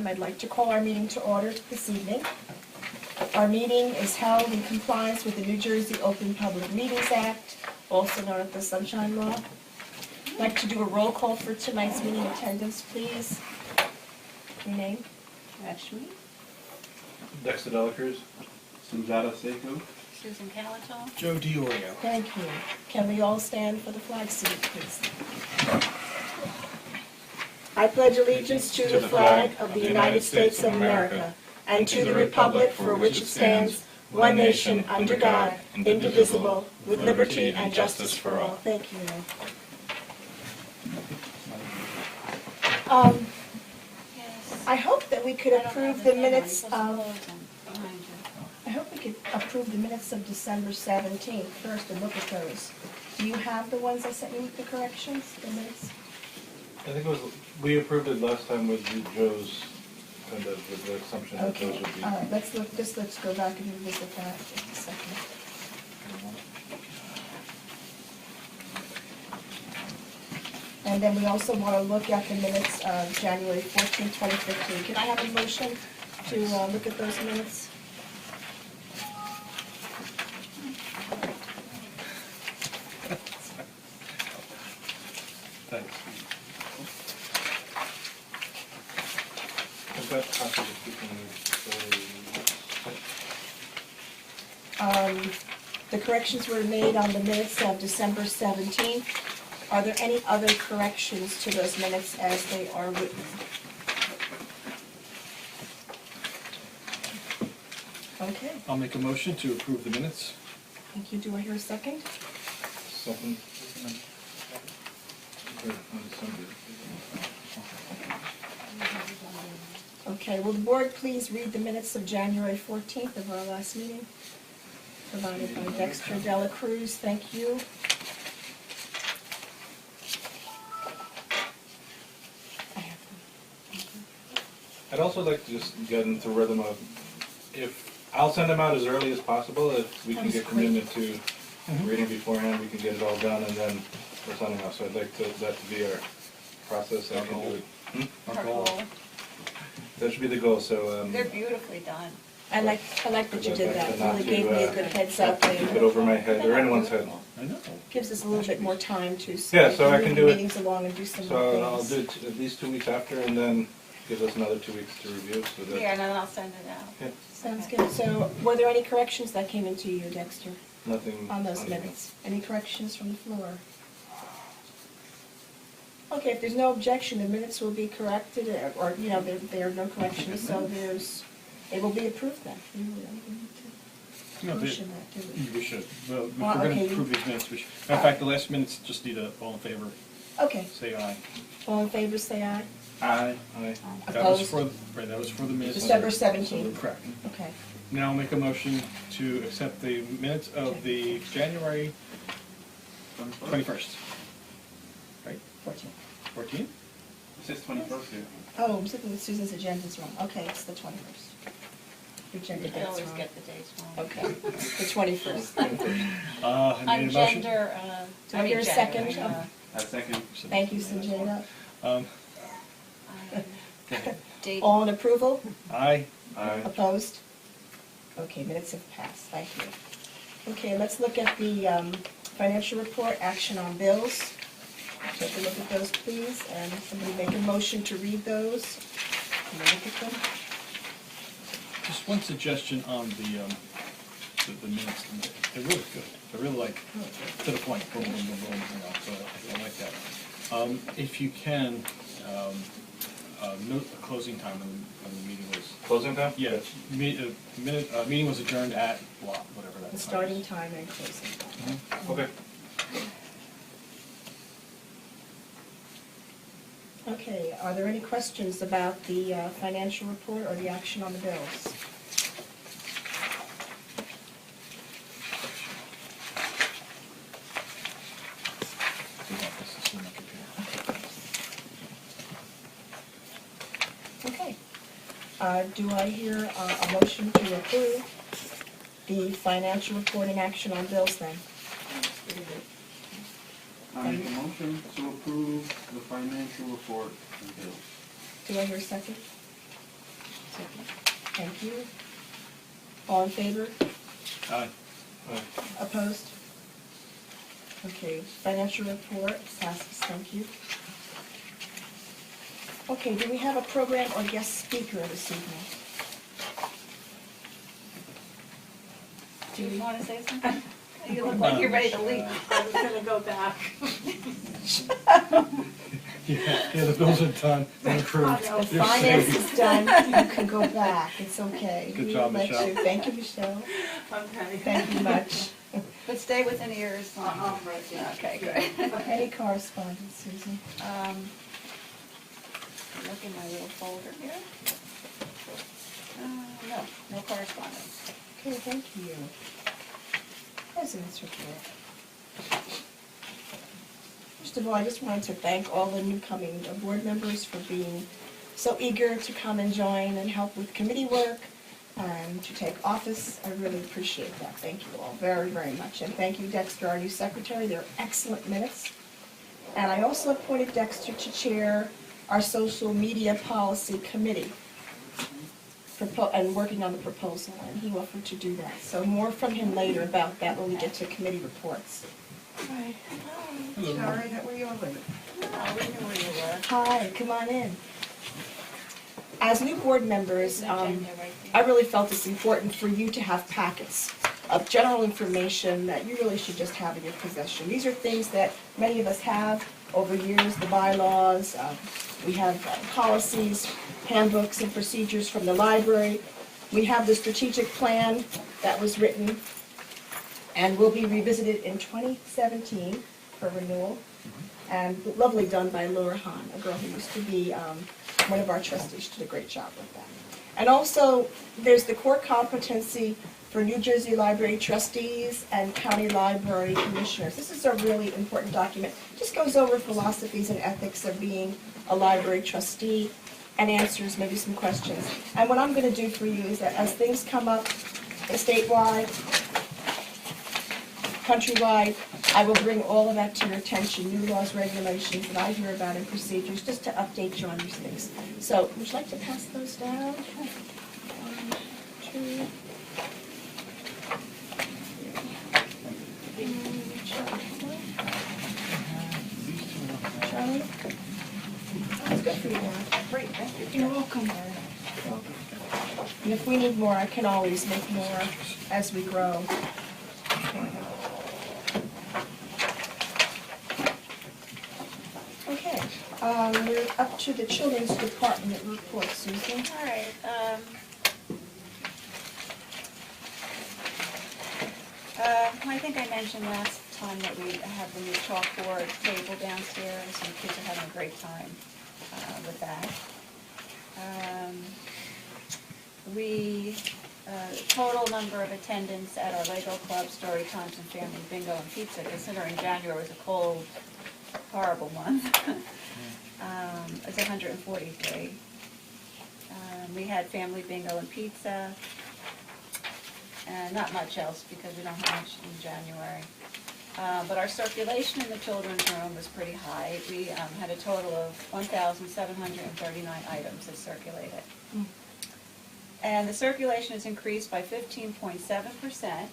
time, I'd like to call our meeting to order this evening. Our meeting is held in compliance with the New Jersey Open Public Meetings Act, also known as the Sunshine Law. I'd like to do a roll call for tonight's meeting attendance, please. Your name? Ashmi, Dexter Delacruz. Sunjata Seiko. Susan Calato, Joe Diorio. Thank you. Can we all stand for the flag salute, please? I pledge allegiance to the flag of the United States of America and to the republic for which it stands, one nation, under God, indivisible, with liberty and justice for all. Thank you. yes. I hope that we could approve the minutes of, I hope we could approve the minutes of December 17th first and look at those. Do you have the ones I sent you with the corrections, the minutes? I think it was, we approved it last time with Joe's, kind of, with the assumption that those Okay, would be. all right, let's go back and revisit that just a second. And then we also want to look at the minutes of January 14, 2015. Can I have a motion to look at those minutes? Thanks. I've got copies of keeping The corrections were made on the minutes of December 17th. Are there any other corrections to those minutes as they are written? Okay, I'll make a motion to approve the minutes. thank you. Do I hear a second? second. Or on December. Okay, will the board please read the minutes of January 14th of our last meeting? Provided by Dexter Delacruz, thank you. I have them. I'd also like to just get into rhythm of, I'll send them out as early as possible, if we That can was get quick. commitment to reading beforehand, we can get it all done, and then we're sending out. So I'd like that to be our process. I can do it. Our goal. That should be the goal, so. They're beautifully done. I like that you did that. It really gave me a good heads up. Keep it over my head, or anyone's head. I know. Gives us a little bit more time to Yeah, so I can do it. meetings along and do some So more I'll things. do it at least 2 weeks after, and then give us another 2 weeks to review, so that. Yeah, and then I'll send it out. Yeah, Sounds Okay. good. So were there any corrections that came into you, Dexter, nothing. on those unusual. minutes? Any corrections from the floor? Okay, if there's no objection, the minutes will be corrected, or, there are no corrections, so they will be approved then. We don't need to No, motion that, do we? We should. Well, if Well, we're going okay. to approve these minutes, we should. Matter of fact, the last minutes just need a all in favor. Okay, Say aye. all in favor, say aye. Aye. Aye. That was Opposed? that was for the minutes. December So 17th. correct. Okay. Now I'll make a motion to accept the minutes of the January 21st. Right? 14. 14? It says 21st here. Oh, I'm looking at Susan's agenda's wrong. Okay, it's the 21st. Your agenda I date's always wrong. get the dates wrong. Okay, the 21st. I On made a motion. gender, Do I hear a second? I second. Thank you, Sanjana. Date. All in approval? Aye. Aye. Opposed? Okay, minutes have passed, thank you. Okay, let's look at the financial report, action on bills. Take a look at those, please, and somebody make a motion to read those. Can we look at them? Just one suggestion on the minutes. They're really good. They're really like to the point. Boom, boom, boom, boom, so I like that. If you can, note the closing time when the meeting was. Closing time? Yeah, meeting was adjourned at blah, whatever that. The time starting is. time and closing time. Okay. Okay, are there any questions about the financial report or the action on the bills? Do you want this to see my computer? Okay. Do I hear a motion to approve the financial report and action on bills then? I make a motion to approve the financial report and bills. Do I hear a second? Thank you. All in favor? Aye. Opposed? Okay, financial report passes, thank you. Okay, do we have a program or guest speaker this evening? Do you want to say something? You look like you're ready to leave. I was gonna go back. Yeah, the bills are done, they're approved. I know. The You're finance safe. is done, you can go back, it's okay. Good We job, let Michelle. you. Thank you, Michelle. Okay. Thank you much. But stay within ears. Right, yeah. Okay, good. Any correspondence, Susan? Look in my little folder here. No correspondence. Okay, thank you. President's report. First of all, I just wanted to thank all the new coming board members for being so eager to come and join and help with committee work and to take office. I really appreciate that. Thank you all very, very much. And thank you, Dexter, our new secretary. They're excellent minutes. And I also appointed Dexter to chair our social media policy committee and working on the proposal, and he offered to do that. So more from him later about that when we get to committee reports. Hi. Sorry that we over. No, we knew where you were. Hi, come on in. As new board members, Agenda right I there. really felt it's important for you to have packets of general information that you really should just have in your possession. These are things that many of us have over years, the bylaws, we have policies, handbooks and procedures from the library. We have the strategic plan that was written and will be revisited in 2017 for renewal. And lovely done by Laura Hahn, a girl who used to be one of our trustees. She did a great job with that. And also, there's the core competency for New Jersey Library trustees and county library commissioners. This is a really important document. It just goes over philosophies and ethics of being a library trustee and answers maybe some questions. And what I'm going to do for you is that as things come up statewide, countrywide, I will bring all of that to your attention, new laws, regulations that I hear about and procedures, just to update you on these things. So, would you like to pass those down? 1, 2. Charlie? That's good for you now. Great, thank you. You're welcome. And if we need more, I can always make more as we grow. Okay, we're up to the children's department report, Susan. All right, I think I mentioned last time that we have the new chalkboard table downstairs, and kids are having a great time with that. Total number of attendance at our Lego Club, Story Times, and Family Bingo and Pizza, considering January was a cold, horrible month, is 143. We had Family Bingo and Pizza, and not much else because we don't have much in January. But our circulation in the children's room was pretty high. We had a total of 1,739 items that circulated. And the circulation has increased by 15.7%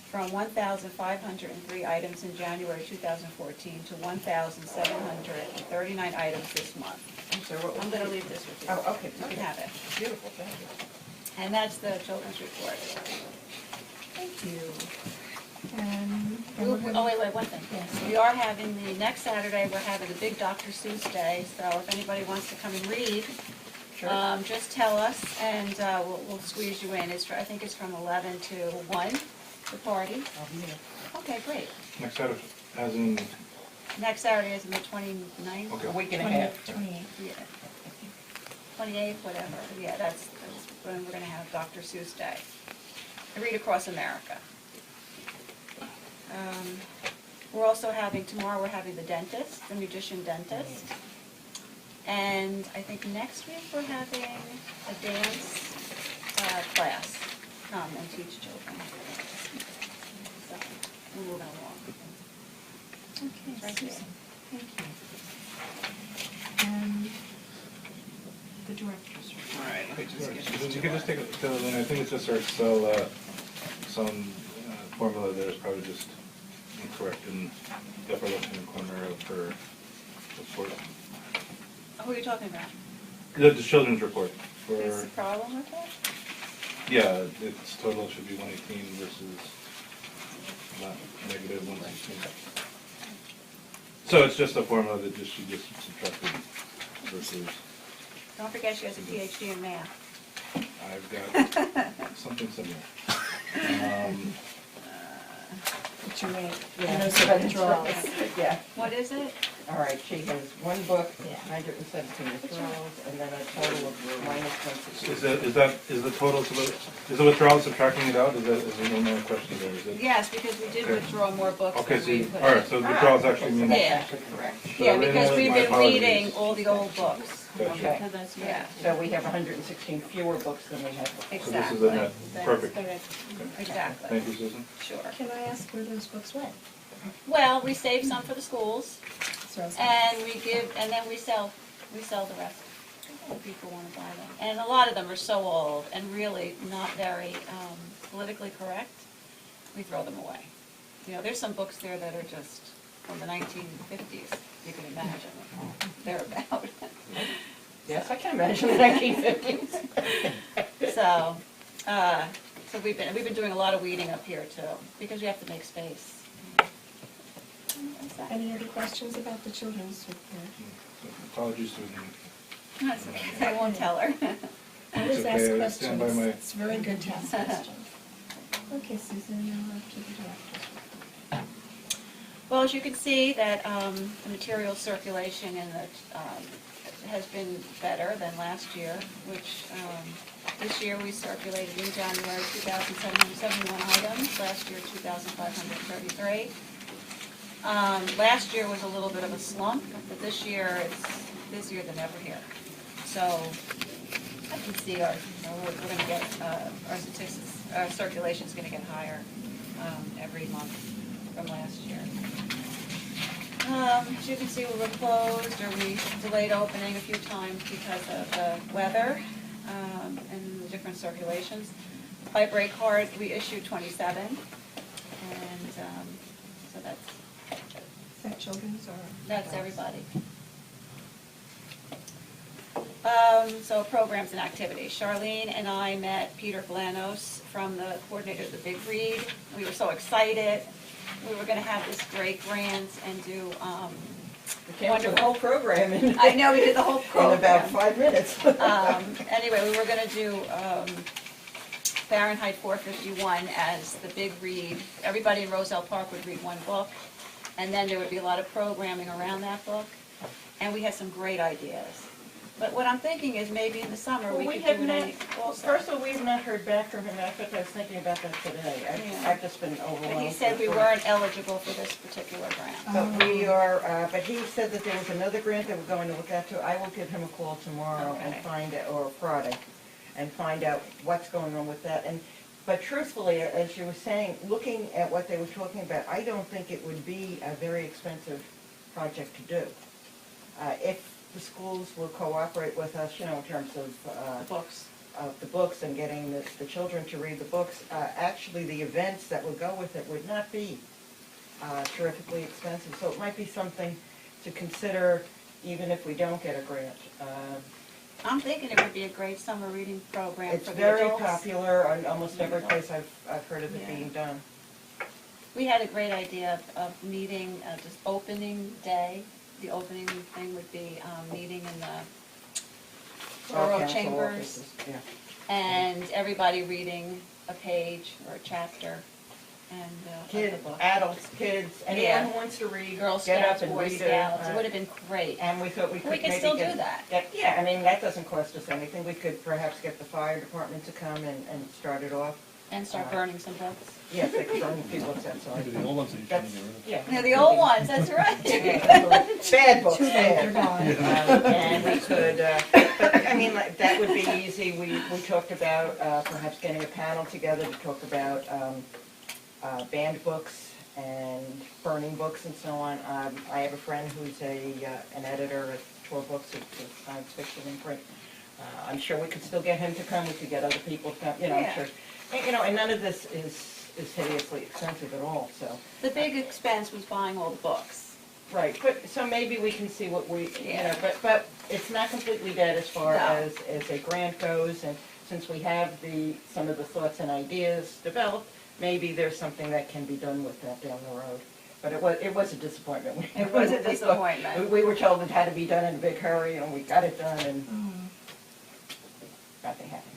from 1,503 items in January 2014 to 1,739 items this month. I'm going to leave this with you. Oh, okay. You can have it. Beautiful, thank you. And that's the children's report. Thank you. And Oh, wait, one thing. Yes. We are having next Saturday, we're having a big Dr. Seuss Day, so if anybody wants to come and read, just tell us, and we'll squeeze you in. I think it's from 11 to 1, the party. I'll be here. Okay, great. Next Saturday, as in, Next Saturday is the 29th? okay. A week and a half. 28th. Yeah. 28th, whatever. Yeah, that's when we're going to have Dr. Seuss Day. I read across America. We're also having, tomorrow we're having the dentist, the magician dentist. And I think next week we're having a dance class come and teach children. So, we're moving along. Okay, Right there. Susan, thank you. And the director's report. All right, let me just get this You could just take it, and I think it's just our Excel, some formula there is probably just incorrect in the upper left-hand corner of her report. Who are you talking about? The children's report Is the for, problem with that? yeah, its total should be 118 versus not negative 116. So it's just a formula that she just subtracted versus, Don't forget she has a PhD in math. I've got something similar. What you made, Yeah, and those but are it's- withdrawals. Yeah, What is it? all right, she has one book, Yeah. 117 withdrawals, and then a total of minus 160. Is the total, is the withdrawal subtracting it out? Is there no more question there? Is it? Yes, because we did Okay. withdraw more books Okay, than so, we put all right, in. so withdrawals actually So mean. that's Yeah. actually correct. Yeah, So because we've my been apologies. reading all the old books. Gotcha. Okay. Yeah, So we have 116 fewer books than we had before. So this is exactly. a net, That's perfect. correct. Exactly, Thank you, Susan. sure. Can I ask where those books went? Well, we save some for the schools, So I was- and we give, and then we sell the rest. If people want to buy them. And a lot of them are so old and really not very politically correct, we throw them away. You know, there's some books there that are just from the 1950s, you can imagine, they're about. Yes, I can imagine the 1950s. So, so we've been doing a lot of weeding up here too, because we have to make space. That's that. Any other questions about the children's report? Apologies, Susan. That's okay. I won't tell her. Always It's ask okay, I stand by questions. my- It's very good to ask questions. Okay, Susan, now up to the director's report. Well, as you can see, that the material circulation in the, has been better than last year, which this year we circulated in January 2,771 items, last year 2,533. Last year was a little bit of a slump, but this year it's busier than ever here. So I can see we're going to get, our statistics, our circulation's going to get higher every month from last year. As you can see, we were closed, or we delayed opening a few times because of the weather and the different circulations. By break card, we issued 27, and so Is that children's or? that's everybody. So programs and activities. Charlene and I met Peter Blanos from the coordinator of the Big Read. We were so excited. We were going to have this great grant and do We came through the whole program in I know, we did the whole program. about 5 minutes. Anyway, we were going to do Fahrenheit 451 as the big read. Everybody in Roselle Park would read one book, and then there would be a lot of programming around that book. And we had some great ideas. But what I'm thinking is maybe in the summer Well, we we could have do not, it well, first of all, we've not heard back from him. In fact, I was thinking about that today. Yeah. I've just been overwhelmed. But he said we with weren't eligible for this particular grant. But we are, but he said that there was another grant that we're going to look at too. I will give him a call tomorrow and Okay. find out, or Friday, and find out what's going on with that. But truthfully, as you were saying, looking at what they were talking about, I don't think it would be a very expensive project to do. If the schools will cooperate with us, in terms of Books. the books and getting the children to read the books, actually the events that would go with it would not be terrifically expensive. So it might be something to consider even if we don't get a grant. I'm thinking it would be a great summer reading program It's for the very adults. popular in almost every place I've heard of it Yeah. being done. We had a great idea of meeting, just opening day. The opening thing would be meeting in the All borough council chambers, offices, yeah. and everybody reading a page or a chapter, and of the Kids, book. adults, kids, anyone Yeah. who wants to read, Girl get up Scouts, and Boy read Scouts, it. it would have been great. And we thought we could We maybe can still get- do that. Yeah, I mean, that doesn't cost us anything. We could perhaps get the fire department to come and start it off. And start burning some books. Yes, they could burn people outside. Maybe the old ones that you're trying to get rid of. Yeah. No, the old ones, that's right. Bad books, Too late, they're bad. gone. And we could, but, I mean, like, that would be easy. We talked about perhaps getting a panel together to talk about banned books and burning books and so on. I have a friend who's an editor at 12 Books of science fiction and print. I'm sure we could still get him to come, we could get other people to come, you know, I'm Yeah. sure. And, you know, and none of this is hideously expensive at all, so. The big expense was buying all the books. Right, but, so maybe we can see what we, you know, Yeah. but it's not completely dead as far No. as a grant goes, and since we have some of the thoughts and ideas developed, maybe there's something that can be done with that down the road. But it was a disappointment. It was a disappointment. We were told it had to be done in a big hurry, and we got it done, and nothing happened.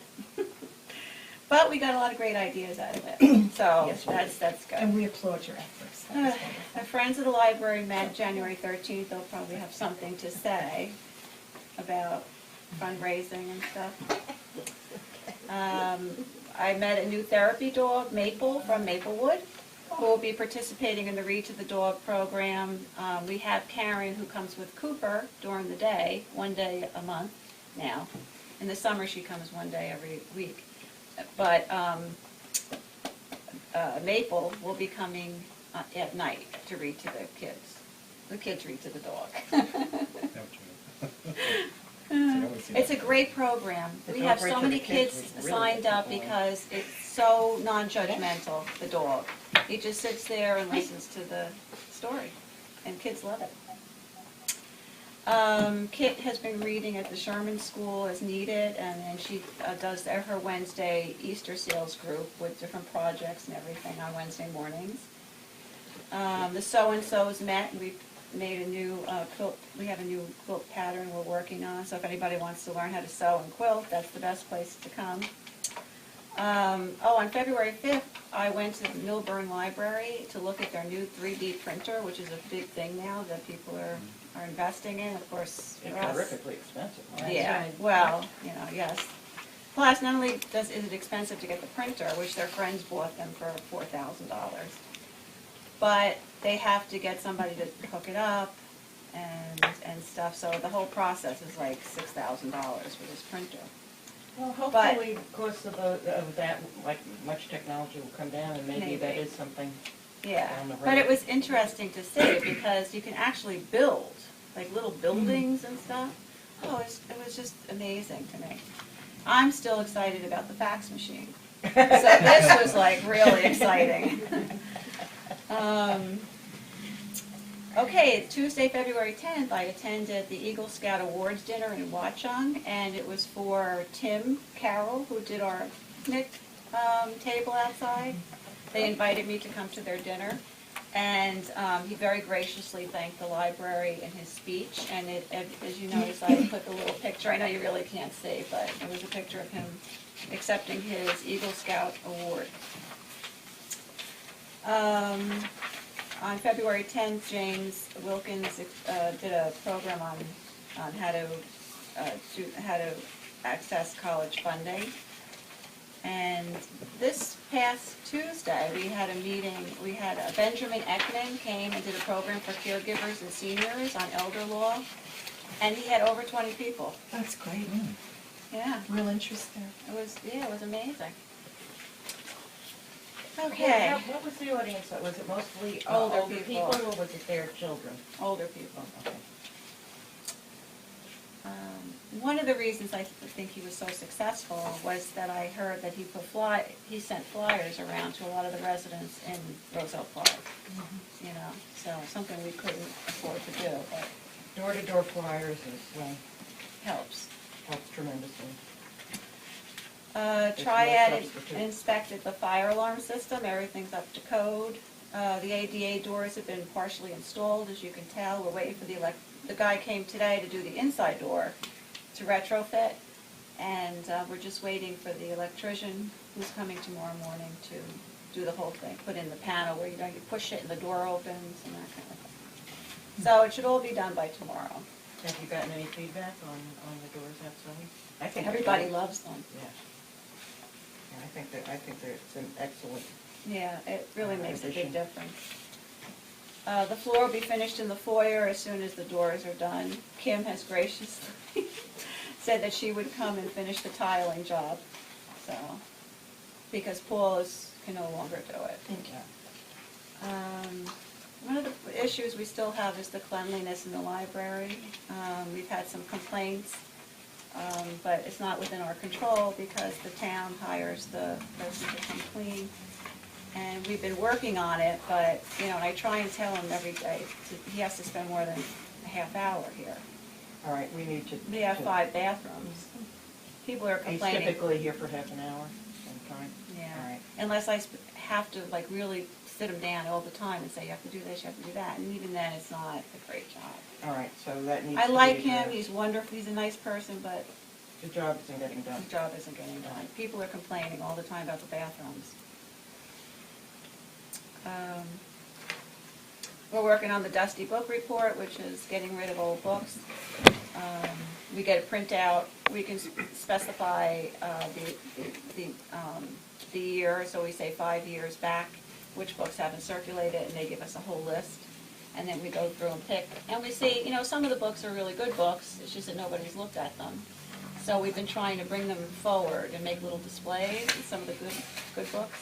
But we got a lot of great ideas out of it, so Yes, we did. that's good. And we applaud your efforts. That was wonderful. The Friends of the Library met January 13th. They'll probably have something to say about fundraising and stuff. I met a new therapy dog, Maple, from Maplewood, who will be participating in the Read to the Dog program. We have Karen, who comes with Cooper during the day, 1 day a month now. In the summer, she comes 1 day every week. But Maple will be coming at night to read to the kids. The kids read to the dog. It's a great program. The We dog have read so to the many kids kids was really signed up good. because it's so non-judgmental, the dog. He just sits there and listens to the story, and kids love it. Kit has been reading at the Sherman School as needed, and then she does her Wednesday Easter sales group with different projects and everything on Wednesday mornings. The So-and-sos met, and we made a new quilt. We have a new quilt pattern we're working on, so if anybody wants to learn how to sew and quilt, that's the best place to come. On February 5th, I went to the Milburn Library to look at their new 3D printer, which is a big thing now that people are investing in, of course, for It's us. terrifically expensive. Right? Yeah, well, you know, yes. Plus, not only is it expensive to get the printer, which their friends bought them for $4,000, but they have to get somebody to hook it up and stuff, so the whole process is like $6,000 for this printer. Well, hopefully, because of that, like, much technology will come down, and maybe that Maybe. is something. Yeah, Down the but it road. was interesting to see because you can actually build, like little buildings and stuff. Oh, it was just amazing to me. I'm still excited about the fax machine. So this was like really exciting. Okay, Tuesday, February 10th, I attended the Eagle Scout Awards dinner in Watchung, and it was for Tim Carroll, who did our picnic table outside. They invited me to come to their dinner, and he very graciously thanked the library in his speech, and as you notice, I put the little picture, I know you really can't see, but it was a picture of him accepting his Eagle Scout Award. On February 10th, James Wilkins did a program on how to access college funding. And this past Tuesday, we had a meeting. We had Benjamin Ekman came and did a program for caregivers and seniors on elder law, and he had over 20 people. That's great. Yeah, Real interest there. it was amazing. Okay. Okay, What was the audience? Was it mostly Older older people. people, or was it their children? older people. Okay. One of the reasons I think he was so successful was that I heard that he sent flyers around to a lot of the residents in Roselle Park. You know, so something we couldn't afford to do, but Door-to-door flyers helps. helps tremendously. Triad no substitute. inspected the fire alarm system. Everything's up to code. The ADA doors have been partially installed, as you can tell. We're waiting for the guy came today to do the inside door to retrofit, and we're just waiting for the electrician who's coming tomorrow morning to do the whole thing, put in the panel where you push it and the door opens and that kind of thing. So it should all be done by tomorrow. Have you gotten any feedback on the doors outside? I think they're Everybody great. loves them. Yeah. Yeah, I think it's an excellent. Yeah, it really makes a big addition. difference. The floor will be finished in the foyer as soon as the doors are done. Kim has graciously said that she would come and finish the tiling job, so, because Paul can no longer do it. One of the issues we still have is the cleanliness in the library. We've had some complaints but it's not within our control because the town hires the person to come clean. And we've been working on it, but, you know, and I try and tell him every day, he has to spend more than a half hour here. All right, we need to. We have 5 bathrooms. People are He's complaining. typically here for half an hour sometime. Yeah, All right. unless I have to like really sit him down all the time and say, you have to do this, you have to do that, and even then, it's not a great job. All right, so that needs to I be like him, addressed. he's wonderful, he's a nice person, but The job isn't getting done. the job isn't getting done. People are complaining all the time about the bathrooms. We're working on the Dusty Book Report, which is getting rid of old books. We get a printout, we can specify the year, so we say 5 years back, which books haven't circulated, and they give us a whole list. And then we go through and pick, and we see, you know, some of the books are really good books, it's just that nobody's looked at them. So we've been trying to bring them forward and make little displays of some of the good books.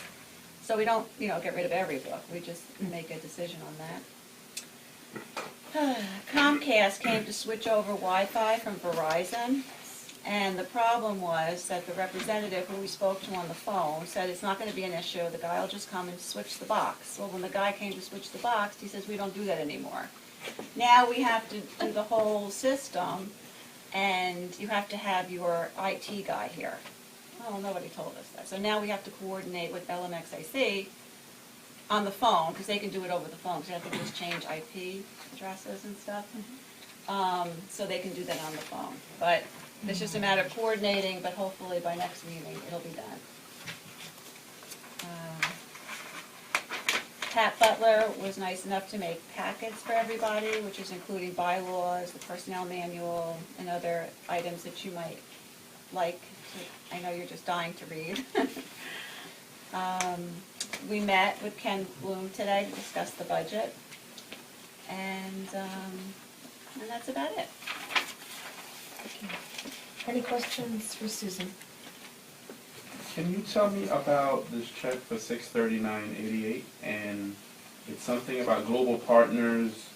So we don't, you know, get rid of every book, we just make a decision on that. Comcast came to switch over Wi-Fi from Verizon, and the problem was that the representative who we spoke to on the phone said it's not going to be an issue, the guy will just come and switch the box. Well, when the guy came to switch the box, he says, we don't do that anymore. Now we have to do the whole system, and you have to have your IT guy here. Oh, nobody told us that. So now we have to coordinate with LMXIC on the phone, because they can do it over the phone, because you have to just change IP addresses and stuff. So they can do that on the phone. But it's just a matter of coordinating, but hopefully by next meeting it'll be done. Pat Butler was nice enough to make packets for everybody, which is including bylaws, the personnel manual, and other items that you might like. I know you're just dying to read. We met with Ken Bloom today to discuss the budget, and that's about it. Any questions for Susan? Can you tell me about this check for $639.88? And it's something about global partners,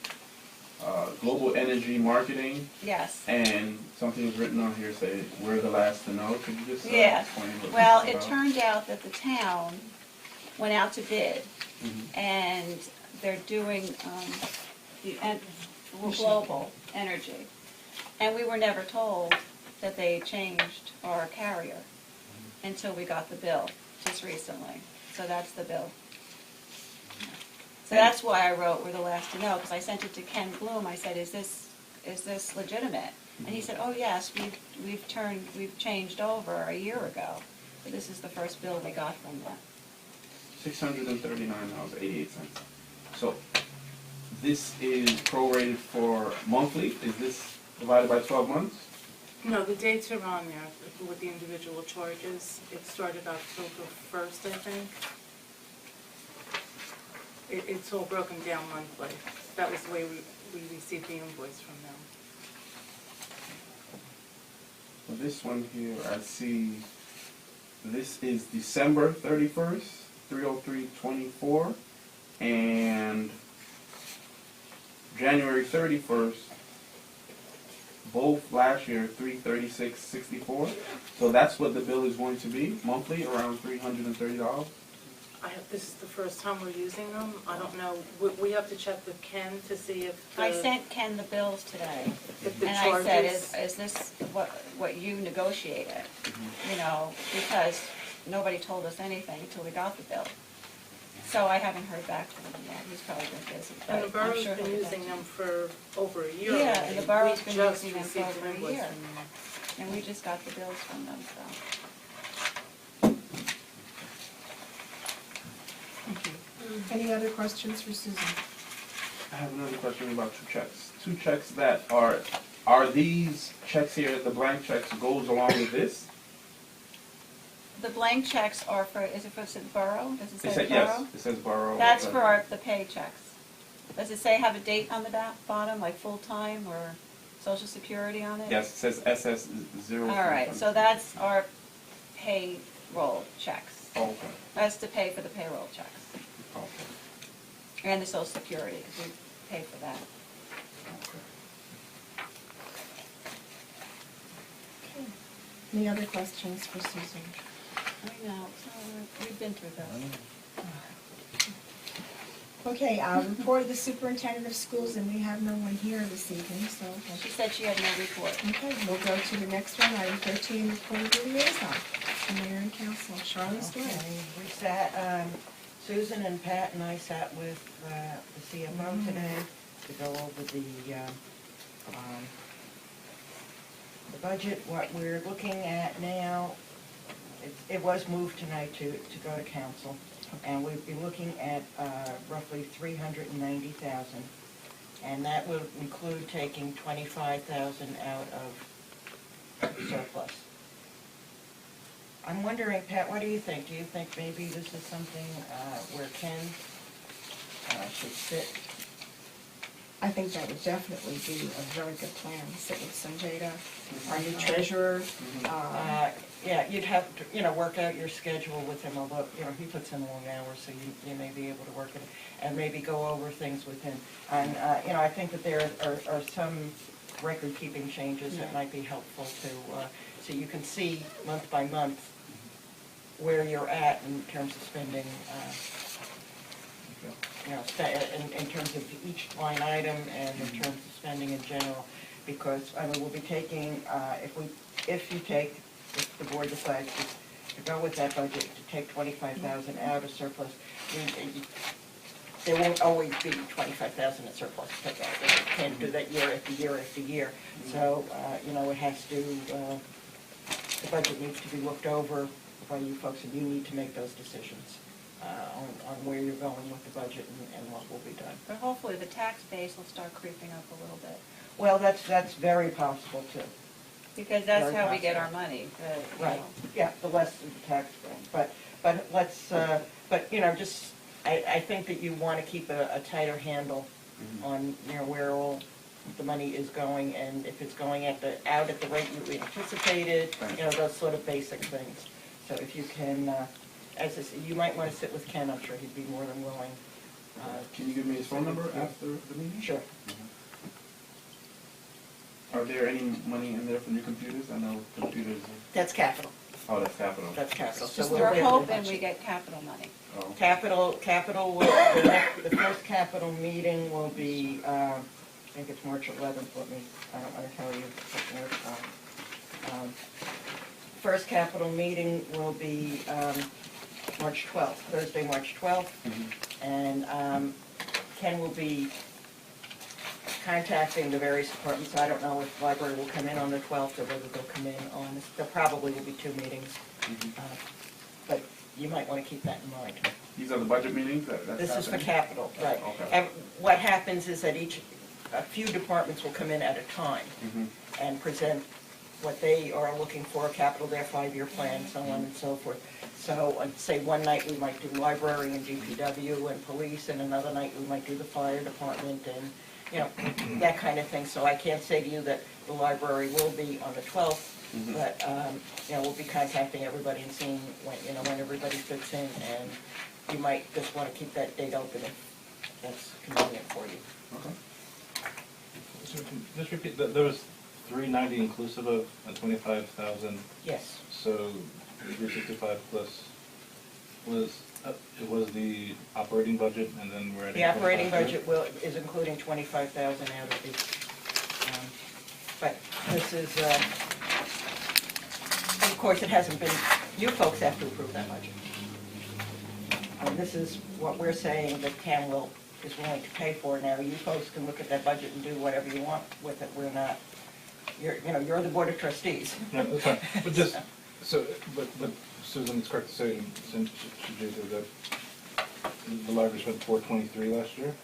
global energy marketing, Yes. and something's written on here saying we're the last to know. Could you just Yeah. explain what Well, this is it about? turned out that the town went out to bid, Mhm. and they're doing global energy. And we were never told that they changed our carrier until we got the bill just recently. So that's the bill. So that's why I wrote we're the last to know, because I sent it to Ken Bloom. I said, is this legitimate? And he said, oh yes, we've changed over a year ago. So this is the first bill we got from them. $639.88. So this is prorated for monthly. Is this divided by 12 months? No, the dates are on there with the individual charges. It started October 1st, I think. It's all broken down monthly. That was the way we received the invoice from them. Well, this one here, I see, this is December 31st, 303.24, and January 31st, both last year, 336.64. So that's what the bill is going to be monthly, around $330. This is the first time we're using them. I don't know. We have to check with Ken to see if the... I sent Ken the bills today, If the and I said, charges... is this what you negotiated? You know, because nobody told us anything until we got the bill. So I haven't heard back from him yet. He's probably been busy, but And the I'm borough's sure been he'll get using back. them for over a year. Yeah, and the borough's We been just using them for received over an a invoice year. from them. And we just got the bills from them, so. Thank you. Any other questions for Susan? I have another question about two checks. Two checks that are these checks here, the blank checks goes along with this? The blank checks are for, is it for the borough? Does it say borough? Yes, it says borough. That's for the paychecks. Does it say have a date on the bottom, like full-time or social security on it? Yes, it says SS0. All right, so that's our payroll checks. Okay. That's to pay for the payroll checks Okay. and the social security, because we pay for that. Okay. Okay. Any other questions for Susan? I know, we've been through this. Okay, report of the superintendent of schools, and we have no one here this evening, so. She said she had no report. Okay, we'll go to the next one, item 13, report of the liaison, the mayor and council. Charlie Story. Okay, we sat, Susan and Pat and I sat with the CFO today to go over the budget. What we're looking at now, it was moved tonight to go to council, and we'd be looking at roughly $390,000, and that will include taking $25,000 out of surplus. I'm wondering, Pat, what do you think? Do you think maybe this is something where Ken should sit? I think that would definitely be a very good plan, sit with Sanjay, our new treasurer. Yeah, you'd have to, work out your schedule with him, although, he puts in long hours, so you may be able to work it, and maybe go over things with him. And, I think that there are some record-keeping changes that might be helpful to, so you can see month by month where you're at in terms of spending, in terms of each line item and in terms of spending in general. Because, we'll be taking, if the board decides to go with that budget, to take 25,000 out of surplus, there won't always be 25,000 in surplus to take out. You can't do that year after year after year. So, it has to, the budget needs to be looked over by you folks, and you need to make those decisions on where you're going with the budget and what will be done. But hopefully the tax base will start creeping up a little bit, Well, that's very possible too. because that's Very how we get possible. our money. Right, yeah, the less the tax bill, but let's, just, I think that you want to keep a tighter handle on, where all the money is going, and if it's going out at the rate you anticipated, those sort of basic things. So if you can, as I said, you might want to sit with Ken, I'm sure he'd be more than willing. Can you give me his phone number after the meeting? Sure. Are there any money in there for new computers? I know computers. That's capital, Oh, that's capital. that's capital. So We're we'll- hoping we get capital money. Oh, okay. Capital, the first capital meeting will be, I think it's March 11th, I don't want to tell you. First capital meeting will be March 12th, Thursday, March 12th. And Ken will be contacting the various departments. I don't know if the library will come in on the 12th or whether they'll come in on, there probably will be 2 meetings. But you might want to keep that in mind. These are the budget meetings that's This is for happening? capital, right. Okay. And what happens is that a few departments will come in at a time and present what they are looking for, capital, their 5-year plan, so on and so forth. So, say one night we might do library and DPW and police, and another night we might do the fire department and, that kind of thing. So I can't say to you that the library will be on the 12th, but, we'll be contacting everybody and seeing when everybody fits in, and you might just want to keep that date open if that's convenient for you. Okay. So just repeat, there was 390 inclusive of 25,000, Yes. so 365 plus it was the operating budget, and then we're adding. The operating 25 budget is including 25,000 out of the, but this is, of course, it hasn't been, you folks have to approve that budget. This is what we're saying that Ken is willing to pay for now. You folks can look at that budget and do whatever you want with it. We're not, you're the board of trustees. No, that's fine. But just, but Susan, it's correct to say, since she did that the library spent 423 last year.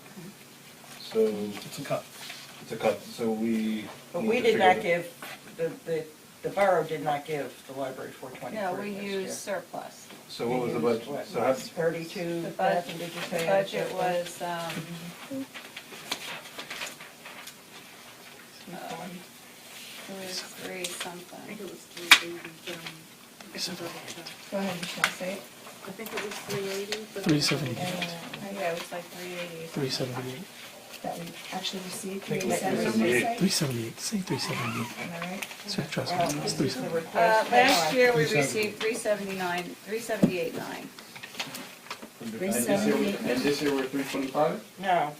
So It's a cut. it's a cut, so we. But need we to did figure not that- give, the borough did not give the library 423 No, we last year. used surplus. So what was the budget? What, So how, 32,000, did you say? The budget was, it was 3 I something. think it was 380, I can double check. Go ahead, Michelle, say it. I think it was 380, but. 370. Yeah, it was like 380. 378. that we actually received, think three it's seventy-eight. 378, say 378. Am I right? So trust Well, me, it's this is the 378. request. Last year, we 370. received 378.9. And this year we're 325? No,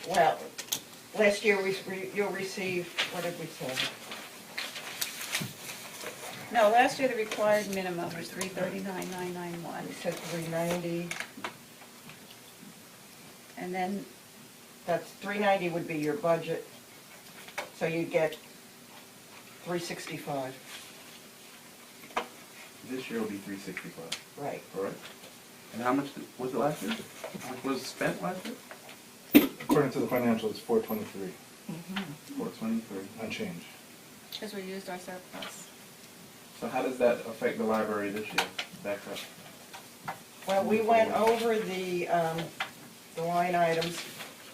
well, last year you'll receive, what did we say? No, last year the required minimum was 339,991. We said 390, And then, that's 390 would be your budget, so you get 365, This year will be 365, right. correct? And how much was it last year? How much was spent last year? According to the financial, it's 423, 423. unchanged. because we used our surplus. So how does that affect the library this year? Back up. Well, we went over the line items.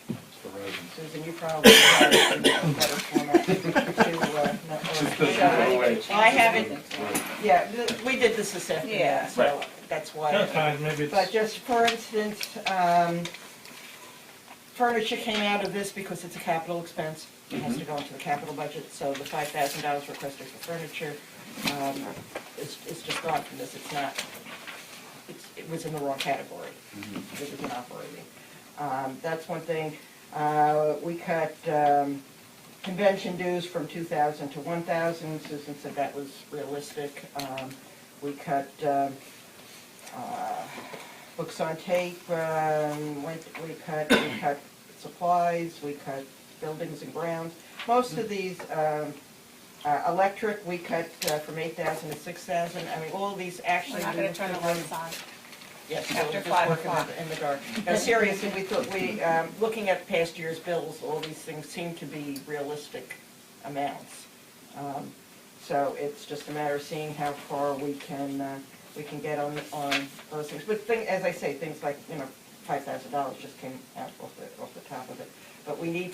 It's Verizon. Susan, you probably have it in better format to, I haven't, yeah, we did this afternoon, Yeah. so that's why. Sometimes maybe it's. But just for instance, furniture came out of this because it's a capital expense. It has to go into the capital budget, so the $5,000 requested for furniture is just gone from this. It's not, it was in the wrong category. It was in operating. That's one thing. We cut convention dues from 2,000 to 1,000. Susan said that was realistic. We cut books on tape. We cut supplies. We cut buildings and grounds. Most of these, electric, we cut from 8,000 to 6,000. I mean, all of these actually. We're not going to turn the lights on. Yes, so after we're just 5 working o'clock. in the dark. Now, seriously, we thought looking at past year's bills, all these things seem to be realistic amounts. So it's just a matter of seeing how far we can get on those things. But as I say, things like, $5,000 just came out off the top of it. But we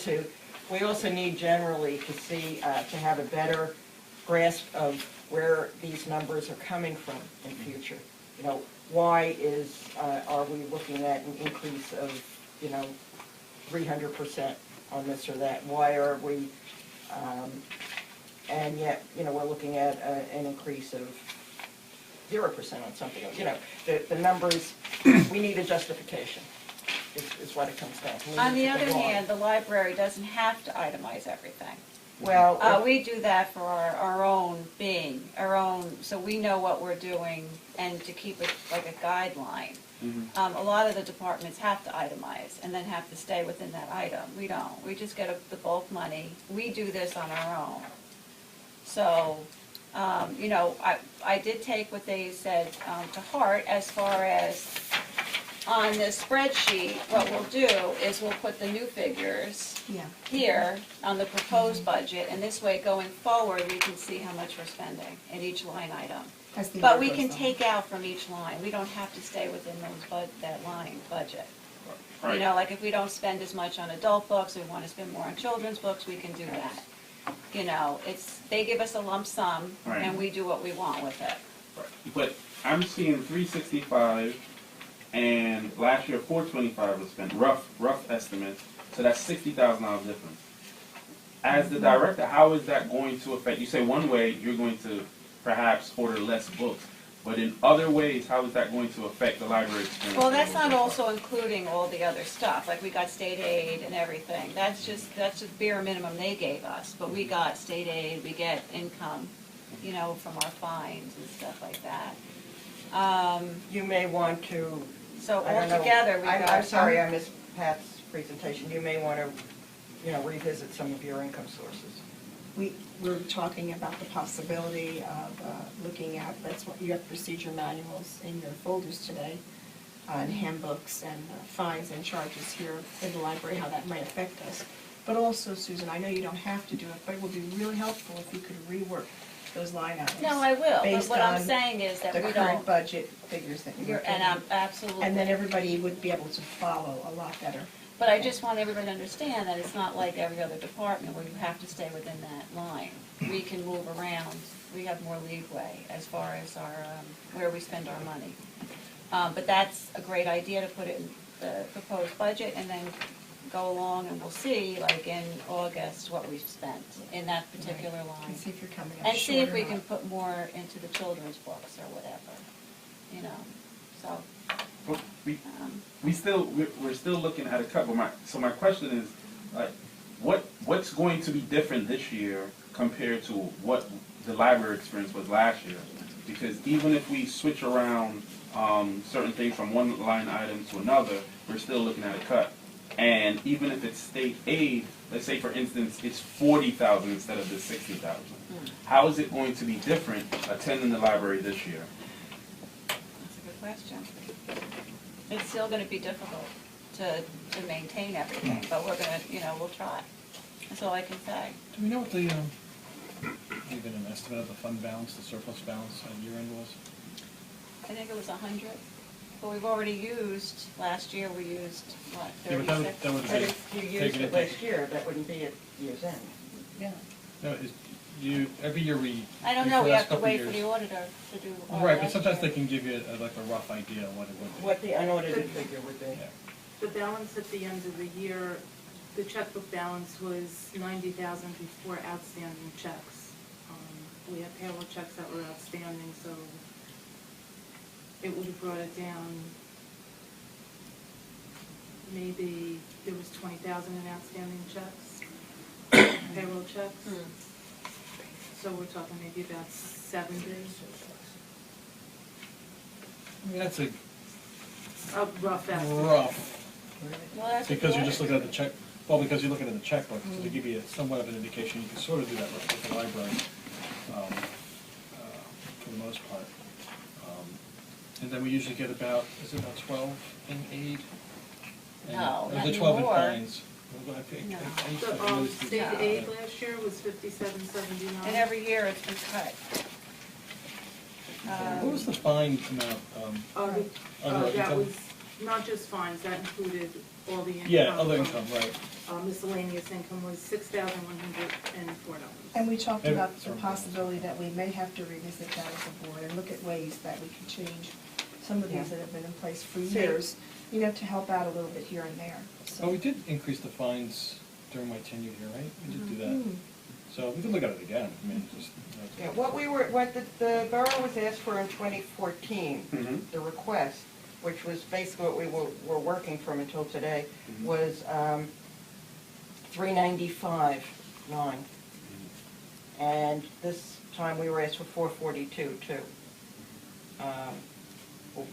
also need generally to see, to have a better grasp of where these numbers are coming from in future. Why are we looking at an increase of, 300% on this or that? Why are we, and yet, we're looking at an increase of 0% on something else. The numbers, we need a justification, is what it comes down to. On the other hand, the library doesn't have to itemize everything. Well, We do that for our own being, so we know what we're doing and to keep it like a guideline. A lot of the departments have to itemize and then have to stay within that item. We don't. We just get the bulk money. We do this on our own. So, I did take what they said to heart as far as on this spreadsheet, what we'll do is we'll put the new figures Yeah. here on the proposed budget, and this way, going forward, we can see how much we're spending in each line item. As the But year we goes can on. take out from each line. We don't have to stay within that line budget. Right. Like if we don't spend as much on adult books, we want to spend more on children's books, we can do that. They give us a lump sum, Right. and we do what we want with it. Right. But I'm seeing 365, and last year 425 was spent. Rough estimates. So that's $60,000 difference. As the director, how is that going to affect? You say one way you're going to perhaps order less books, but in other ways, how is that going to affect the library experience? Well, that's not also including all the other stuff, like we got state aid and everything. That's just bare minimum they gave us, but we got state aid, we get income, from our fines and stuff like that. you may want to. So I don't know. altogether, we got. I'm sorry, I missed Pat's presentation. You may want to, revisit some of your income sources. We're talking about the possibility of looking at, that's what you have procedure manuals in your folders today, and handbooks and fines and charges here in the library, how that might affect us. But also, Susan, I know you don't have to do it, but it would be really helpful if you could rework those line items. No, I will, but based what I'm on saying is that the we current don't, budget figures that you're and I'm absolutely. And then everybody would be able to follow a lot better. But I just want everybody to understand that it's not like every other department where you have to stay within that line. We can move around, we have more leeway as far as our, where we spend our money. But that's a great idea to put it in the proposed budget and then go along and we'll see, like in August, what we've spent in that particular And line. see if you're coming up And see if short or we not. can put more into the children's books or whatever, so, But um, we're still looking at a cut, but my question is, like, what's going to be different this year compared to what the library experience was last year? Because even if we switch around certain things from one line item to another, we're still looking at a cut. And even if it's state aid, let's say for instance, it's 40,000 instead of the 60,000. How is it going to be different attending the library this year? that's a good question. It's still gonna be difficult to maintain everything, but we're gonna, we'll try. That's all I can say. Do we know what the, even an estimate of the fund balance, the surplus balance at year end was? I think it was 100, but we've already used, last year we used, what, Yeah, but 36? that would But be, if you used taking it it, last year, that wouldn't be at year's end. Yeah. no, every year we. I don't for know, the we last have to couple wait years- for the auditor to do our Right, but last sometimes year. they can give you like a rough idea of what it would be. What the unaudited figure would be. Yeah. The balance at the end of the year, the checkbook balance was 90,000 before outstanding checks. We had payroll checks that were outstanding, so it would have brought it down. Maybe there was 20,000 in outstanding checks, payroll checks. So we're talking maybe about 70. I mean, that's a A rough estimate. rough, Well, that's what because the you're just auditor- looking at the check, well, because you're looking at the checkbook, so to give you somewhat of an indication, you can sort of do that with the library, for the most part. And then we usually get about, is it about 12 in aid? And No, of not the 12 in anymore. fines. Well, I think- No. I used The to always do- state Yeah. aid last year was 57.79. And every year it's been cut. What was the fine amount? Other- Other that income? was not just fines, that included all the income. Yeah, other income, right. Miscellaneous income was $6,104. And we talked Maybe- about the sorry. possibility that we may have to revisit that as a board and look at ways that we can change some of these that have been in place for years, to help out a little bit here and there. Oh, we did increase the fines during my tenure here, right? We did do that. Mm. So we could look at it again. I mean, just. Yeah, what the borough was asked for in 2014, Mhm. the request, which was basically what we were working from until today, Mhm. was 395.9. And this time we were asked for 442 too,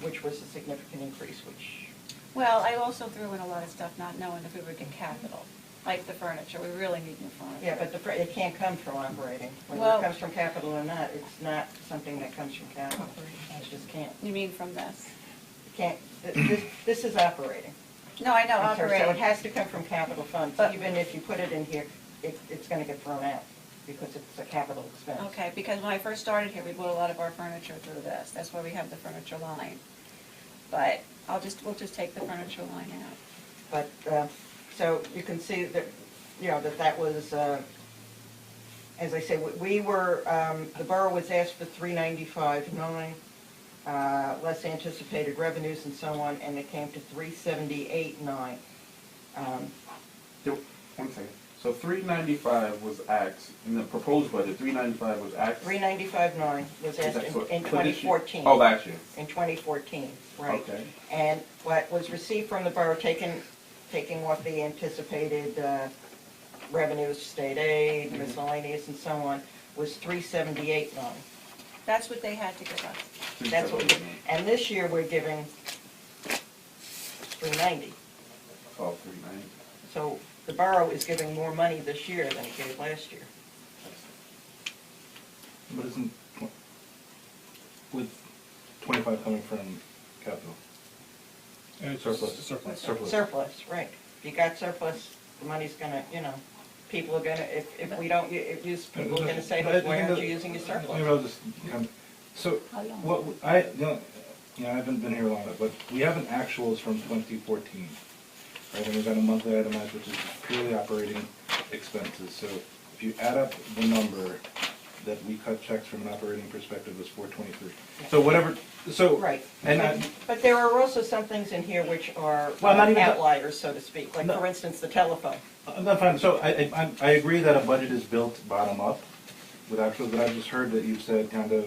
which was a significant increase, which, Well, I also threw in a lot of stuff not knowing if we would get capital, like the furniture, we really need new furniture. yeah, but it can't come from operating. Whether Well- it comes from capital or not, it's not something that comes from capital. It just can't. You mean from this? It can't, this is operating. No, I know, I'm sorry, So it operating. has to come from capital funds. But- Even if you put it in here, it's gonna get thrown out because it's a capital expense. Okay, because when I first started here, we bought a lot of our furniture through this, that's why we have the furniture line. But we'll just take the furniture line out. But, so you can see that, that was, as I say, we were, the borough was asked for 395.9, less anticipated revenues and so on, and it came to 378.9. One second. So 395 was asked, in the proposed budget, 395 was asked. 395.9 was asked in For this year? 2014. Oh, last year. In 2014, right. Okay. And what was received from the borough, taking what the anticipated revenues, state aid, miscellaneous and so on, was 378.9. That's what they had to give us. That's what we did. And this year, we're giving 390. Oh, 390. So the borough is giving more money this year than it gave last year. But isn't, with 25 coming from capital? It's Surplus. Surplus. Surplus. Surplus, right. If you got surplus, the money's gonna, people are gonna, if we don't use, people are gonna say, why aren't you using your surplus? Maybe I'll just, so, what, I've been here long enough, but we have an actuals from 2014, right, and we've got a monthly itemized, which is purely operating expenses, so if you add up the number that we cut checks from an operating perspective was 423. So whatever So, Right. and But there are also some things in here which are Well, not even- outliers, so to speak, like No. for instance, the telephone. I'm not fine. So I agree that a budget is built bottom up with actual, but I just heard that you've said kind of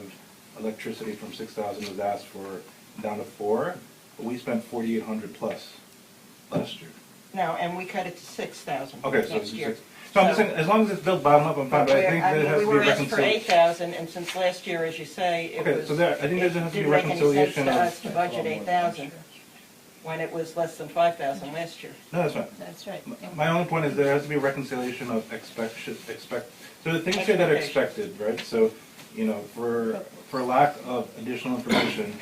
electricity from 6,000 was asked for down to 4, but we spent 4,800 plus last year. No, and we cut it to 6,000 Okay, so next it's year. just, so I'm just saying, as long as it's built bottom up, I'm fine, but I think there has We to be were asked for reconciliation. 8,000, and since last year, as you say, it Okay, was, so there, I think there it has to be didn't make any sense reconciliation to of. us to budget 8,000 when it was less than 5,000 last year. No, that's fine. That's right. My only point is there has to be reconciliation of so the things here that are expected, right? So, you know, for lack of additional information,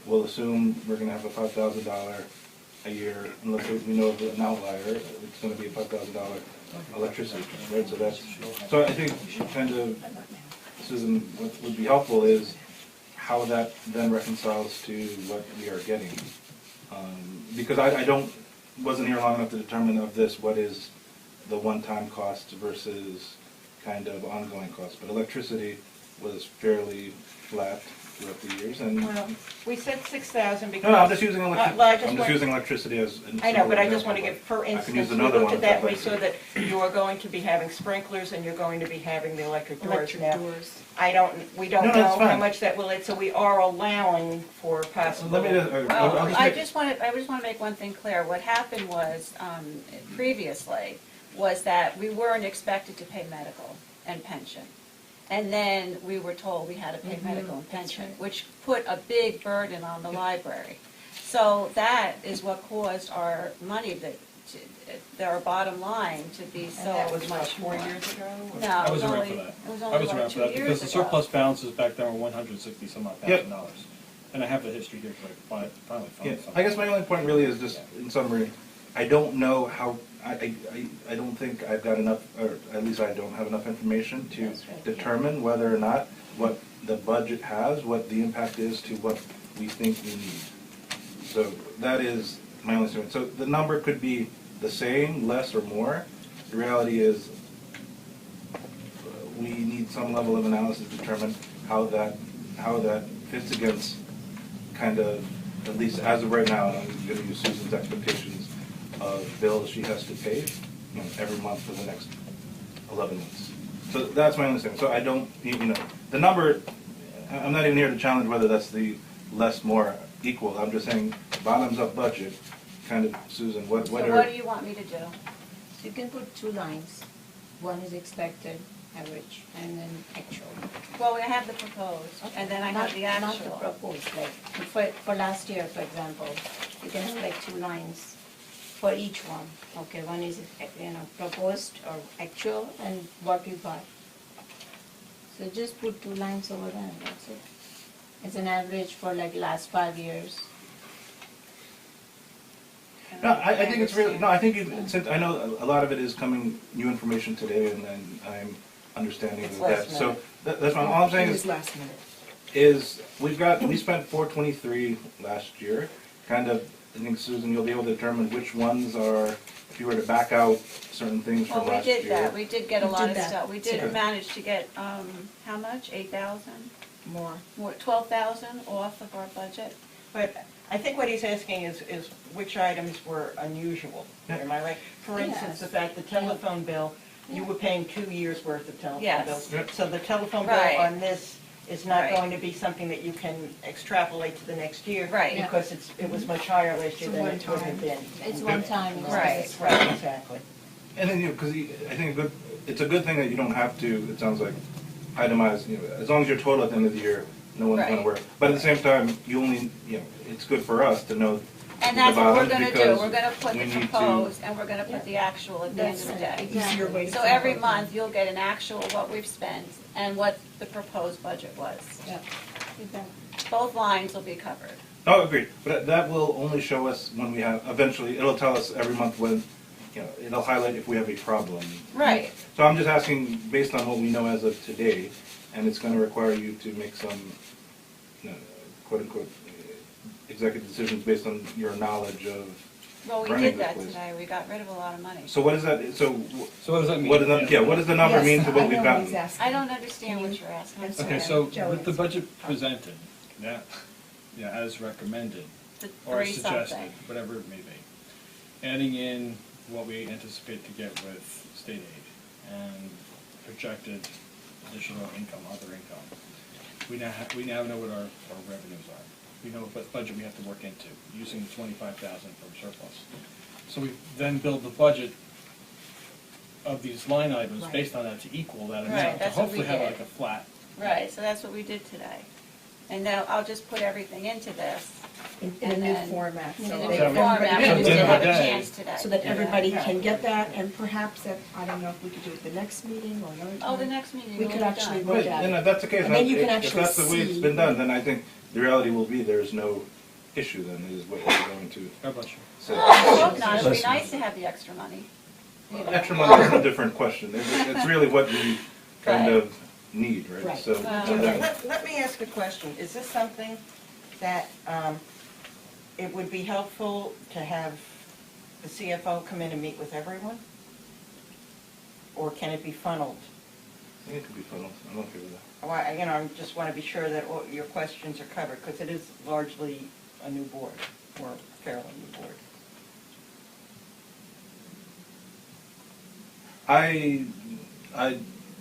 we'll assume we're gonna have a $5,000 a year, unless we know of an outlier, it's gonna be a $5,000 electricity, right? So I think kind of, Susan, what would be helpful is how that then reconciles to what we are getting. Because I wasn't here long enough to determine of this, what is the one-time cost versus kind of ongoing costs. But electricity was fairly flat throughout the years, and, Well, we said 6,000 because. no, I'm just using well, I just I'm just want- using electricity as an I know, but I example, just want to give, for I can instance, use we another looked one at that, if we I'd saw like that you are going to be having sprinklers and you're going to be having the electric doors. Electric Now, doors. we don't No, know that's how fine. much that will, so we are allowing for possible. Let me just, Well, I'll just I make- just want to make one thing clear. What happened was, previously, was that we weren't expected to pay medical and pension. And then we were told we had to pay medical and pension, which put a big burden on the library. So that is what caused our money, our bottom line to be And so that was what, much 4 more. years ago? or- No, I it was was around only, for that. it was I only was like around for 2 that, because years the ago. surplus balances back then were 160 some odd Yep. thousand dollars. And I have the history here, because I finally Yeah, found something. I guess my only point really is just, in summary, I don't know how, I don't think I've got enough, or at least I don't have enough information to That's right. determine whether or not what the budget has, what the impact is to what we think we need. So that is my only statement. So the number could be the same, less, or more. The reality is, we need some level of analysis to determine how that fits against kind of, at least as of right now, and I'm going to use Susan's expectations of bills she has to pay, you know, every month for the next 11 months. So that's my understanding. So I don't, you know, the number, I'm not even here to challenge whether that's the less, more, equal. I'm just saying bottoms up budget, kind of, Susan, what So are... what do you want me to do? You can put 2 lines. One is expected, average, and then actual. Well, we have the proposed, and then I have the Not the actual. proposed, like, for last year, for example, you can have like 2 lines for each one. Okay, one is, proposed or actual, and what you got. So just put 2 lines over there, that's it. It's an average for like last 5 years. No, I think it's really, no, I think since I know a lot of it is coming, new information today, and then I'm understanding It's of that. last So minute. that's fine. All I'm saying It was is, last minute. we spent 423 last year. Kind of, I think, Susan, you'll be able to determine which ones are, if you were to back out certain things from Well, we last year. did that, we did get a We lot did of that. stuff. We did Okay. manage to get, how much, 8,000? More. More, 12,000 off of our budget? But I think what he's asking is which items were unusual. Yeah. Am I right? For instance, the fact the telephone bill, you were paying 2 years' worth of telephone Yes. bills. Yep. So the telephone bill Right. on this is not Right. going to be something that you can extrapolate to the next year. Right. Yeah. Because it was much higher last year It's than a it would have been. It's one time. it's Right. just- Right, exactly. And then, because I think it's a good thing that you don't have to, it sounds like, itemize, as long as you're total at the end of the year, no one's going Right. to work. But at the same time, you only, it's good for us to know And the that's what we're bottoms, gonna do, because we're gonna put we the need to- proposed, and we're gonna put the actual at the end of the That's day. it. Easier way to So think every about month, you'll get an actual, what we've spent, and what the proposed budget was. Yeah. You can- Both lines will be covered. Oh, agreed. But that will only show us when we have, eventually, it'll tell us every month when, it'll highlight if we have a problem. Right. So I'm just asking, based on what we know as of today, and it's going to require you to make some, quote-unquote, executive decisions based on your knowledge of Well, we running did this that place. today, we got rid of a lot of money. So what is that, so So what does that mean? what does that, what does the number Yes, mean to what I we've know gotten? he's asking. I don't understand what you're asking. I'm That's sorry. Okay, so Joe with the answered. budget presented, that, you know, as recommended, The or as 3-something. suggested, whatever it may be. Adding in what we anticipate to get with state aid and projected additional income, other income. We now know what our revenues are. We know what budget we have to work into, using the 25,000 from surplus. So we then build the budget of these line items Right. based on that to equal that Right, amount, to that's what we hopefully have did. like a flat. Right, so that's what we did today. And now I'll just put everything into this. In a And new then- format, In so a that new Yeah, format, everybody we can at the didn't end of have the a day- chance today. so that Yeah. everybody can get that, and perhaps at, I don't know if we could do it the next meeting or another time. Oh, the next meeting We will could be actually done. look Right, at and it. if that's the case, And then you can if actually that's the way it's see- been done, then I think the reality will be there's no issue then, is what we're going to God bless you. say. I hope not, it'd be nice to have the extra money. You know. Extra money is a different question. It's really what we kind Right. of need, right? Right. So, Let me ask a question. Is this something that it would be helpful to have the CFO come in and meet with everyone? Or can it be funneled? I think it could be funneled. I'm okay with that. Well, I just want to be sure that all your questions are covered, because it is largely a new board, or fairly new board. I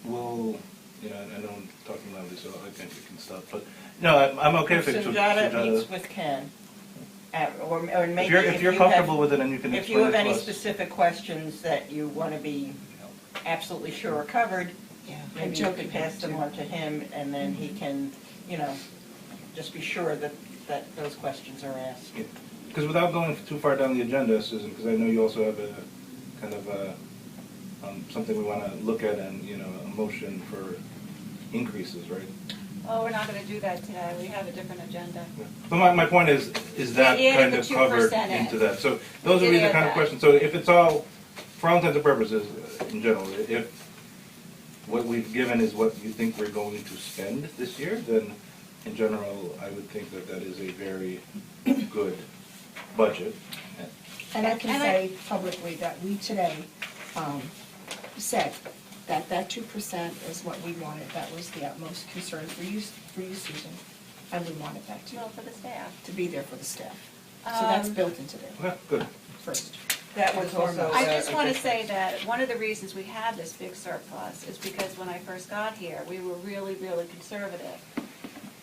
will, you know, I know I'm talking loudly, so I think we can stop, but, no, I'm okay if it's. Sujata meets with Ken, or maybe If you're comfortable with it and you can if you explain have it any to us. specific questions that you want to be absolutely sure are covered, Yeah, maybe and you Joe could can pass them too. on to him, and then he can, you know, just be sure that those questions are asked. Because without going too far down the agenda, Susan, because I know you also have a kind of a, something we want to look at and, you know, a motion for increases, right? Oh, we're not gonna do that today, we have a different agenda. But my point is that We added kind the of covered 2% in. into that? So those We would be did the add kind of that. questions, so if it's all, for all intents and purposes, in general, if what we've given is what you think we're going to spend this year, then in general, I would think that that is a very good budget. And I can And say publicly that we today said that 2% is what we wanted. That was the utmost concern for you, Susan, and we wanted that Well, for the staff. to be there for the staff. So that's Um, built into there Okay, good. first. That was also. I just want to say that one of the reasons we have this big surplus is because when I first got here, we were really, really conservative.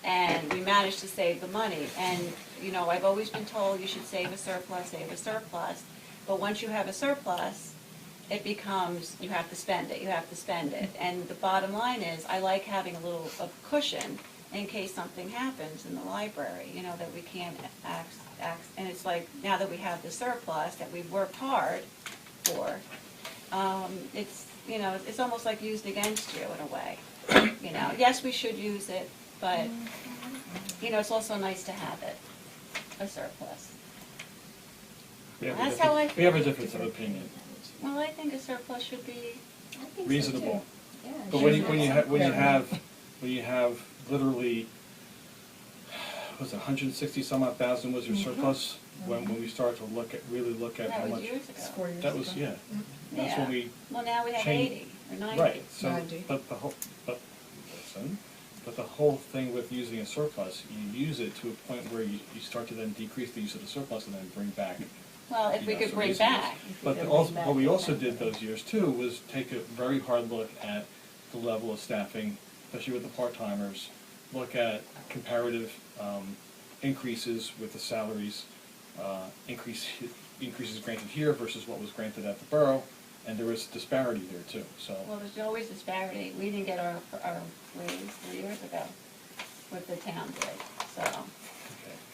And we managed to save the money. And, you know, I've always been told you should save a surplus. But once you have a surplus, it becomes, you have to spend it. And the bottom line is, I like having a little of cushion in case something happens in the library, you know, that we can't act. And it's like, now that we have the surplus that we've worked hard for, it's, you know, it's almost like used against you in a way. You know, yes, we should use it, but, you know, it's also nice to have it, a surplus. We have a That's how I difference- We have a feel. difference of opinion, Well, I think a surplus should be, reasonable. Yeah, But sure. when you have literally, was it 160 some odd thousand was your surplus? When we start to really look at how that was much. years It's ago. 4 years That was, ago. yeah, that's Yeah. when we, Well, now we have change- 80 or 90. right, so, 90. but the whole thing with using a surplus, you use it to a point where you start to then decrease the use of the surplus and then bring back. Well, if we you know, could some bring reasons. back, But could also, bring back what we the also tax did rate. those years too was take a very hard look at the level of staffing, especially with the part-timers, look at comparative increases with the salaries, increases granted here versus what was granted at the borough, and there was disparity there too, so. well, there's always disparity. We didn't get our raise 3 years ago, what the town did, so.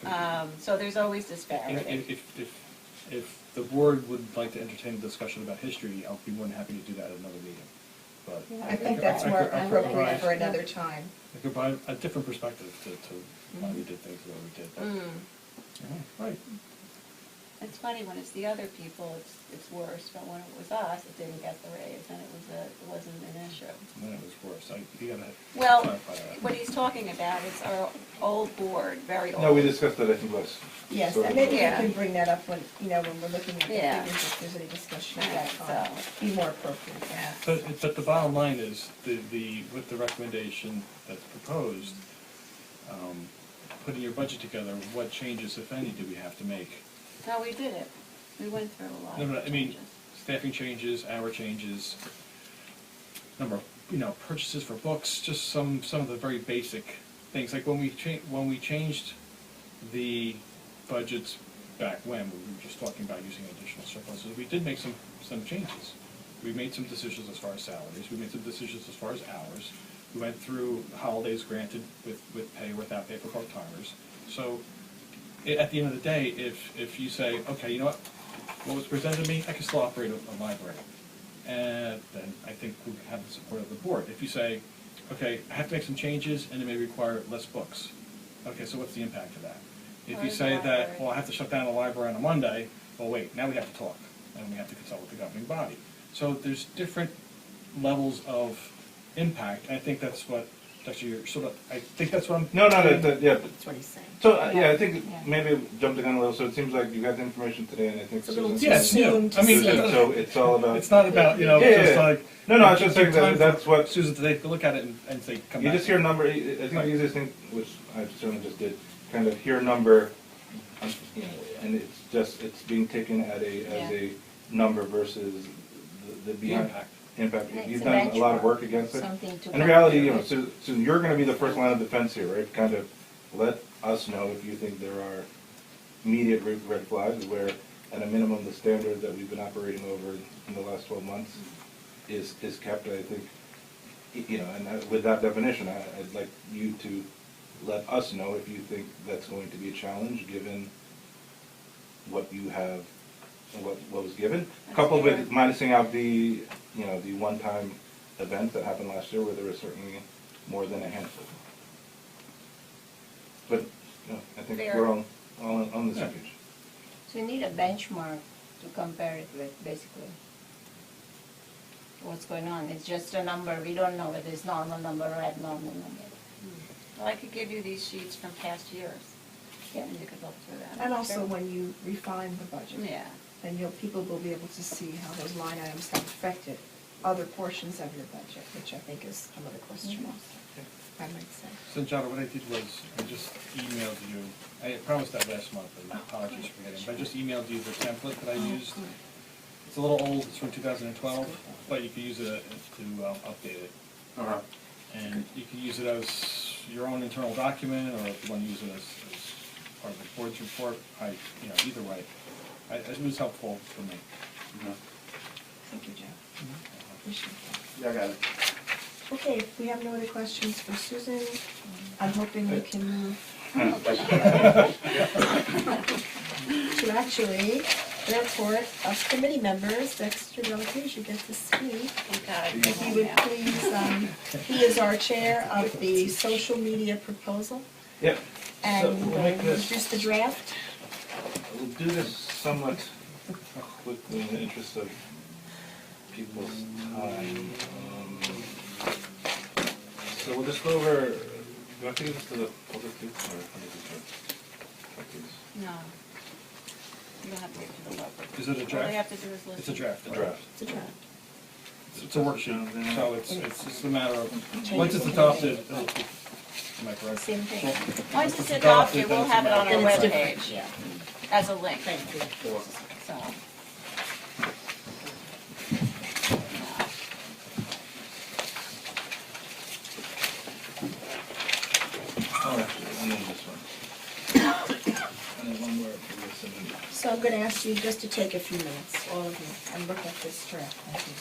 Okay. So there's always disparity. If the board would like to entertain a discussion about history, I'll be more than happy to do that at another meeting. But I think that's I more could- I could appropriate provide- for another time. I could provide a different perspective to why we did things the way we did. But, Mm. yeah, right. It's funny, when it's the other people, it's worse, but when it was us, it didn't get the raise, and it wasn't an issue. And then it was worse. You gotta Well, clarify that. what he's talking about is our old board, very old. No, we discussed that, I think, last. Yes, sort and of- maybe we Yeah. can bring that up when, you know, when we're looking at the Yeah. figures, if there's any discussion at that Yeah, time. Be more appropriate, yeah. But the bottom line is, with the recommendation that's proposed, putting your budget together, what changes, if any, do we have to make? No, we did it. We went through a lot No, of no, I mean, changes. staffing changes, hour changes, number of, purchases for books, just some of the very basic things, like when we changed the budgets back when, we were just talking about using additional surpluses, we did make some changes. We made some decisions as far as salaries, we made some decisions as far as hours, we went through holidays granted with pay or without pay for part-timers. So, at the end of the day, if you say, okay, you know what was presented to me, I can still operate a library. And then I think we have the support of the board. If you say, okay, I have to make some changes and it may require less books, okay, so what's the impact of that? If you Or say the that, library. well, I have to shut down the library on a Monday, well, wait, now we have to talk, and we have to consult with the governing body. So there's different levels of impact, and I think that's what, actually, you're sort of, I think that's what I'm. No, yeah. That's what he's saying. So, yeah, I think Yeah. maybe I jumped the gun a little, so it seems like you got the information today, and I think It's a little Susan. too Yes, yeah. soon to I mean, see. So it's all about. It's not about, Yeah, yeah, just yeah. like. No, I was just saying give time that that's for what. Susan today to look at it and say, come You back. just hear a number, I think the easiest thing, which I certainly just did, kind of hear a number, and it's being taken at as a number versus the behind. impact. Impact. It's You've a done a lot of benchmark, work against it. something to In reality, compare with. Susan, you're gonna be the first line of defense here, right? Kind of let us know if you think there are immediate red flags where, at a minimum, the standard that we've been operating over in the last 12 months is kept. I think, and with that definition, I'd like you to let us know if you think that's going to be a challenge, given what you have, and what was given. Coupled with minusing out the one-time event that happened last year, where there was certainly more than a handful. But, I think Fair. we're all on the same page. So you need a benchmark to compare it with, basically. What's going on? It's just a number. We don't know whether it's normal number or abnormal number. Well, I could give you these sheets from past years, Yeah. and you could look through them. And also when you refine the budget. Yeah. And people will be able to see how those line items have affected other portions of your budget, which I think is another question also. That makes sense. So, John, what I did was, I just emailed you, I promised that last month, and apologies for forgetting, but I just emailed you the template that I used. It's a little old, it's from 2012, but you can use it to update it. Uh-huh. And you can use it as your own internal document, or if you want to use it as part of the board's report, either way. It was helpful for me. Mhm. Thank you, Jeff. Appreciate that. Yeah, I got it. Okay, if we have no other questions for Susan, I'm hoping we can move to actually the report of committee members. Dexter Delacruz, you get to speak. Thank God. If you would please, he is our chair of the social media proposal, Yep. and So we'll make this- introduce the draft. We'll do this somewhat quickly in the interest of people's time. So we'll just go over, do I have to give this to the public too, or how does this work? No. You don't have to get to the level. Is it a All they draft? have to do is listen. It's a draft. The draft. It's a draft. It's a worksheet, so it's just a matter of, once it's adopted, am I correct? Same thing. Once it's adopted, we'll have it on our And it's different, webpage yeah. as a link, Thank you. so. Oh, actually, and then this one. And then one more for this, and then. So I'm going to ask you just to take a few minutes, all of you, and look at this draft. Thank you.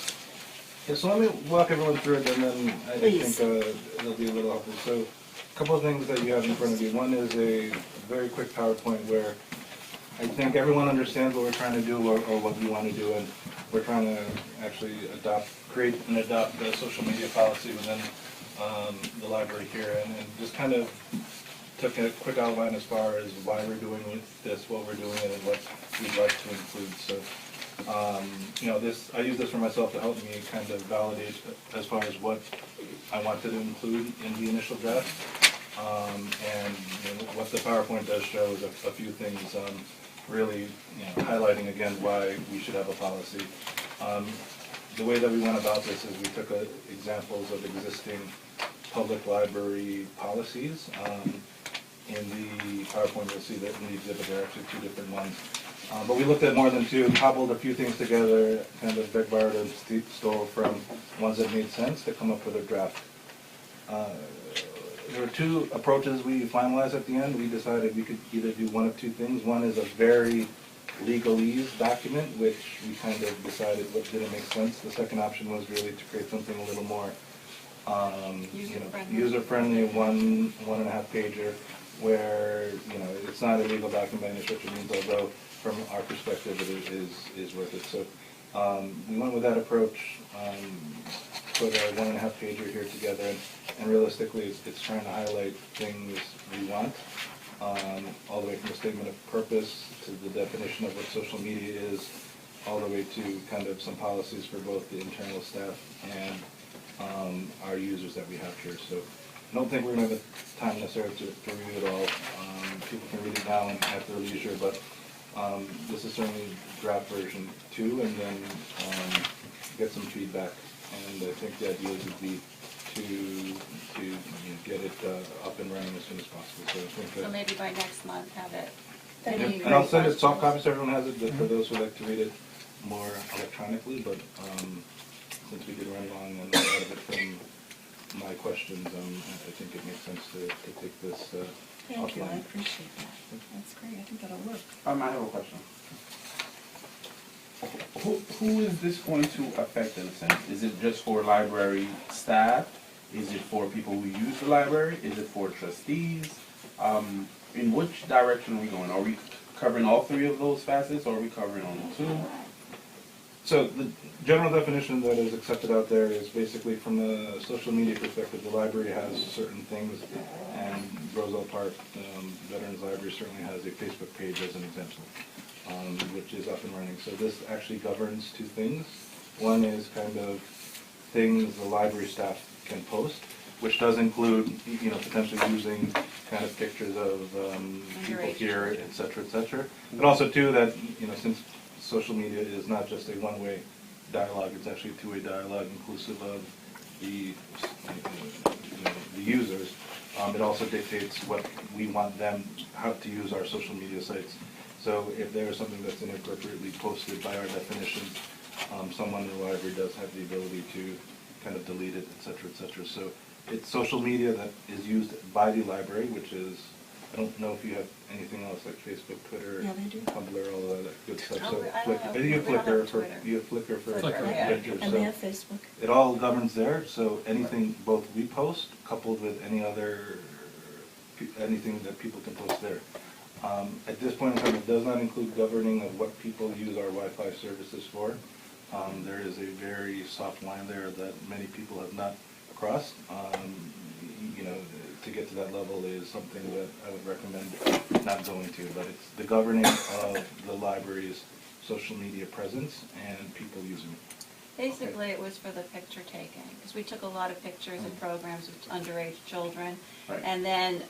Yeah, so let me walk everyone through it, and then I Please. think it'll be a little helpful. So, a couple of things that you have in front of you. One is a very quick PowerPoint where I think everyone understands what we're trying to do or what we want to do, and we're trying to actually create and adopt the social media policy within the library here, and just kind of took a quick outline as far as why we're doing this, what we're doing, and what we'd like to include. So, I use this for myself to help me kind of validate as far as what I wanted to include in the initial draft. And what the PowerPoint does show is a few things, really highlighting again why we should have a policy. The way that we went about this is we took examples of existing public library policies, in the PowerPoint, you'll see that in the exhibit there are actually two different ones. But we looked at more than two, cobbled a few things together, kind of begged, borrowed, and stole from ones that made sense to come up with a draft. There were two approaches we finalized at the end. We decided we could either do one of two things. One is a very legalese document, which we kind of decided what didn't make sense. The second option was really to create something a little more User-friendly. user-friendly, one and a half pager, where it's not a legal document by any stretch of means, although from our perspective it is worth it. So we went with that approach, put a one and a half pager here together, and realistically it's trying to highlight things we want, all the way from a statement of purpose to the definition of what social media is, all the way to kind of some policies for both the internal staff and our users that we have here. So I don't think we're going to have the time necessarily to review it all. People can read it now at their leisure, but this is certainly draft version 2, and then get some feedback. And I think the idea would be to get it up and running as soon as possible. So I think So that, maybe by next month have it. That'd Any be and I'll send it soft questions? copies so everyone has it, but for those who like to read it more electronically. But since we did run long and a lot of it from my questions, I think it makes sense to take this Thank you, I offline. appreciate that. That's great, I think that'll work. I have a question. Who is this going to affect in a sense? Is it just for library staff? Is it for people who use the library? Is it for trustees? In which direction are we going? Are we covering all three of those facets, or are we covering only two? So the general definition that is accepted out there is basically from the social media perspective, the library has certain things, and Roselle Park Veterans Library certainly has a Facebook page as an example, which is up and running. So this actually governs two things. One is kind of things the library staff can post, which does include, potentially using kind of pictures of people Underage here, children. et cetera, et cetera. But also too that, since social media is not just a one-way dialogue, it's actually a two-way dialogue inclusive of the users. It also dictates what we want them, how to use our social media sites. So if there is something that's inappropriately posted by our definitions, someone in the library does have the ability to kind of delete it, et cetera, et cetera. So it's social media that is used by the library, which is, I don't know if you have anything else like Facebook, Twitter, Yeah, they do. Tumblr, all of that good stuff. Oh, So I don't know. I think you have We don't have Flickr for, Twitter. you have Flickr for Flickr, yeah. pictures. And they So have Facebook. it all governs there, so anything both we post coupled with anything that people can post there. At this point in time, it does not include governing of what people use our Wi-Fi services for. There is a very soft line there that many people have not crossed. To get to that level is something that I would recommend not going to, but it's the governing of the library's social media presence and people using it. Basically, it was for the picture taking, because we took a lot of pictures and programs with underage children. Right. And then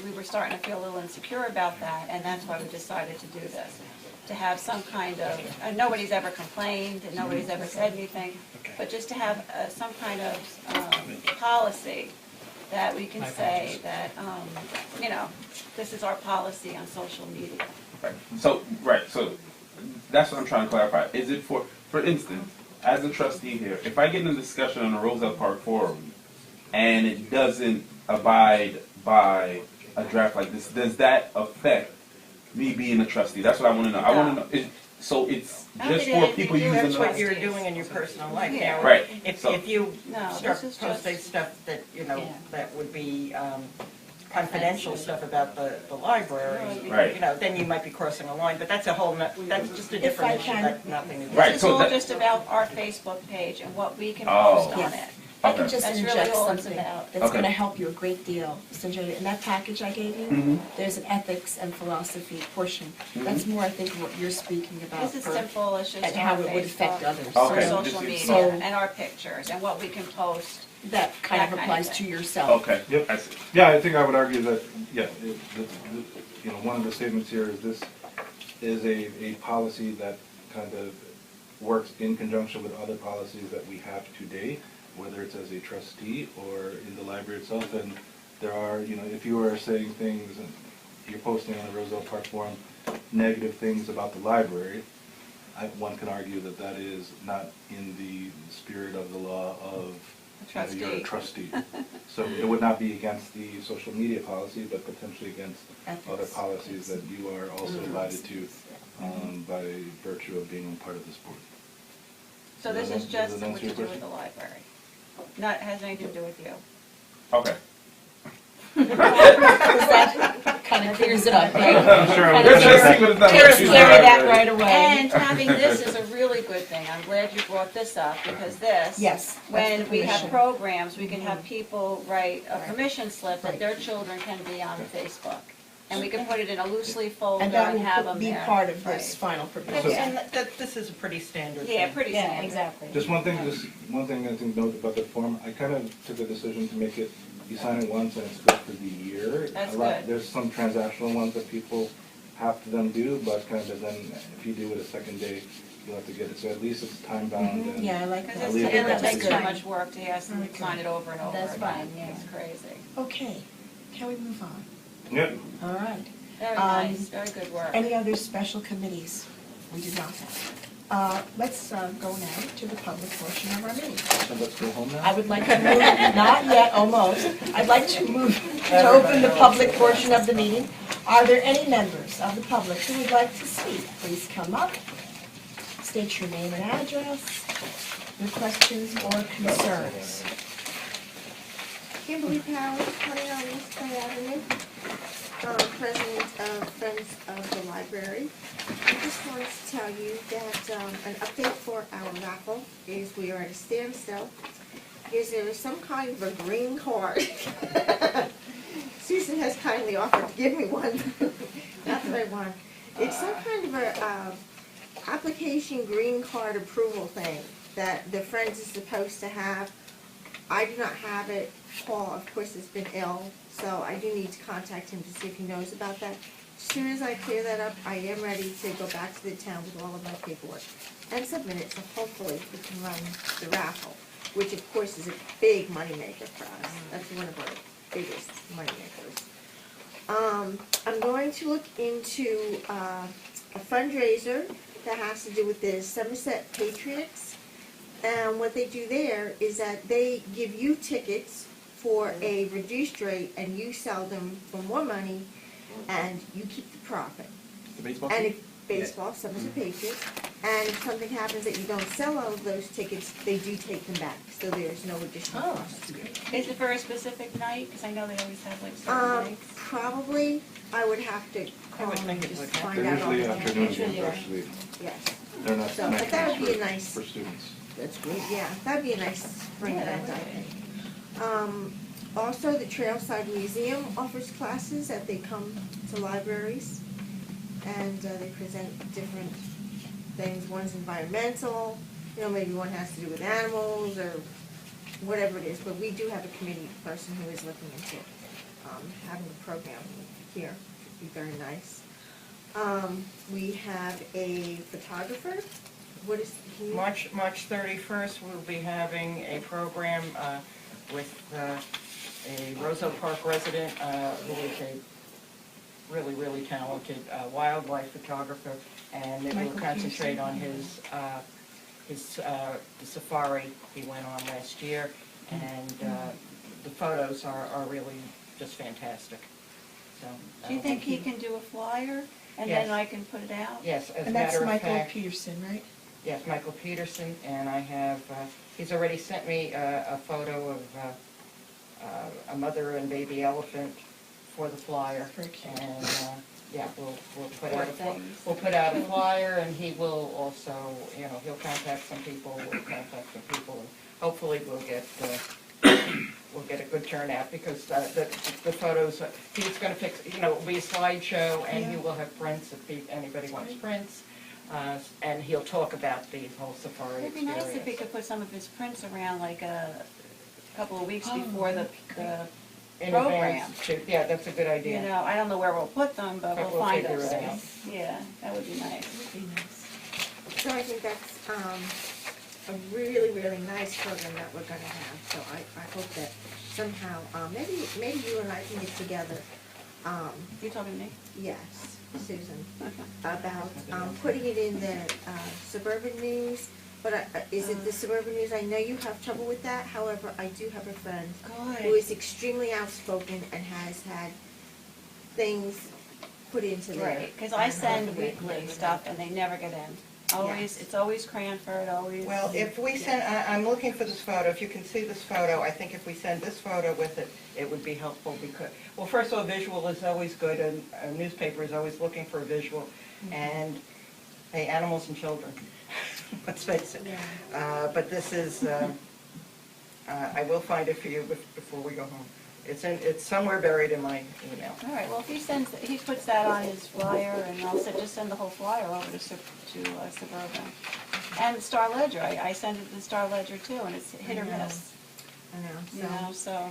we were starting to feel a little insecure about that, and that's why we decided to do this. To have some kind of, and nobody's ever complained, and nobody's ever said anything, but just to have some kind of policy that we can say that, this is our policy on social media. Right. So that's what I'm trying to clarify. Is it for instance, as a trustee here, if I get in a discussion on the Roselle Park Forum and it doesn't abide by a draft like this, does that affect me being a trustee? That's what I want to know. I want to know. So it's I don't just think it for had people anything to do using with That's what the. you're trustees. doing in your personal life. Yeah. Now, Right. If So- you No, start this is posting just- stuff that, Yeah. that would be confidential stuff about the library, Right. then you might be crossing a line, but that's that's just a If different I issue, can- that's nothing to do. Right, This is so all that- just about our Facebook page and what we can Oh. post on Yes. it. I can Okay. just That's really inject all it's something about. that's Okay. gonna help you a great deal. Essentially, in that package I gave you, there's an ethics and philosophy portion. That's more, I think, what you're speaking about This is for, simple, it's just and our how it would affect Facebook, others. our Okay. social So- media, and our pictures, and what we can post. That kind of That kind of applies thing. to yourself. Okay. Yep. I see. Yeah, I think I would argue that, one of the statements here is this is a policy that kind of works in conjunction with other policies that we have today, whether it's as a trustee or in the library itself. And there are, if you are saying things and you're posting on the Roselle Park Forum, negative things about the library, one can argue that that is not in the spirit of the law of you're a trustee. So it would not be against the social media policy, but potentially against other policies that you are also invited to by virtue of being a part of this board. So this is Does just that what answer you your do with question? the library? Not, has anything to do with you? Okay. Kind of clears it up, right? I'm sure Kind we're of gonna- Interesting, but it's not clear what you that said. right away. And having this is a really good thing. I'm glad you brought this up, because this, Yes. that's when the we have permission. programs, we can have people write a Right. permission slip that Right. their children can be on Facebook. And we can put it in a loose leaf folder And and that have will them be there. part of this Right. final And provision. this is a pretty standard Yeah, thing. pretty Yeah, standard. exactly. Just one thing I think note about the form, I kind of took a decision to make it, you sign it once and it's good for the year. That's A lot- good. There's some transactional ones that people have to then do, but kind of then if you do it a second day, you'll have to get it, so at least it's time bound and. Yeah, I like Because that. I'll leave it it at takes that. too much work to ask them to Okay. sign it over and over That's again. fine, yeah. It's crazy. Okay, can we move on? Yep. All right. Very Um, nice, very good work. Any other special committees? We do not have. Let's go now to the public portion of our meeting. So let's go home now? I would like to move, not yet, almost. I'd like to move to open the public portion of the meeting. Are there any members of the public who would like to speak? Please come up, state your name and address, your questions or concerns. Kimberly Powers, 29 East Clay Avenue, president of Friends of the Library. I just wanted to tell you that an update for our raffle is we are at a standstill. Is there some kind of a green card? Susan has kindly offered to give me one. Not that I want. It's some kind of a application green card approval thing that the Friends is supposed to have. I do not have it. Paul, of course, has been ill, so I do need to contact him to see if he knows about that. As soon as I clear that up, I am ready to go back to the town with all of my paperwork and submit it, so hopefully we can run the raffle, which of course is a big moneymaker for us. That's one of our biggest moneymakers. I'm going to look into a fundraiser that has to do with the Somerset Patriots. And what they do there is that they give you tickets for a reduced rate and you sell them for more money and you keep the profit. The baseball And team? if baseball, Somerset Patriots, and if something happens that you don't sell all of those tickets, they do take them back, so there's no additional Oh, cost. Is it for a specific night? Because I know they always have like certain nights. Probably, I would have to call would them think and it just would. find They're out all usually the afternoons, Usually, yeah. actually. Yes, They're not So, but that would be a nice- for students. That's great. yeah, that'd be a nice spring Yeah, event, I that would think. Also, the Trailside Museum offers classes that they come to libraries, and they present different things. One's environmental, maybe one has to do with animals, or whatever it is, but we do have a committee person who is looking into having a program here. It'd be very nice. We have a photographer. What is, can you? March 31st, we'll be having a program with a Roselle Park resident who is a really, really talented wildlife photographer, and it will Michael concentrate Pearson. on the safari he went on last year, and the photos are really just fantastic. So, Do you think he can do a flyer and Yes. then I can put it out? Yes, as a And that's matter of Michael fact. Peterson, right? Yes, Michael Peterson, and I have, he's already sent me a photo of a mother and baby elephant for the flyer. Very cute. And, yeah, we'll put Poor out things. we'll put out a flyer, and he will also, he'll contact some people, we'll contact some people, and hopefully we'll get a good turnout, because the photos, he's gonna fix, it'll be a slideshow, and he Yeah. will have prints if anybody wants prints. And he'll talk about the whole safari It'd be experience. nice if he could put some of his prints around like a couple of weeks Oh, before the In program. advance, yeah, that's a good idea. I don't know where we'll put them, but But we'll we'll find figure a it place. out. Yeah, that would be nice. Would be nice. So I think that's a really, really nice program that we're gonna have, so I hope that somehow, maybe you and I can get together, You talking to me? yes, Susan, about, putting it in the, suburban news. But is it the suburban news? I know you have trouble with that, however, I do have a friend who Good. is extremely outspoken and has had things put into there. Right, because I send weekly stuff and they never get in. Always, Yes. it's always Cranford, always. Well, if we send, I'm looking for this photo, if you can see this photo, I think if we send this photo with it, it would be helpful because, well, first of all, visual is always good, and a newspaper is always looking for a visual, and, hey, animals and children, let's face it. But this is, I will find it for you before we go home. It's somewhere buried in my email. All right, well, if he puts that on his flyer, and I'll just send the whole flyer over to Suburban. And Star Ledger, I send it to Star Ledger too, and it's hit or miss, I you know, know, so.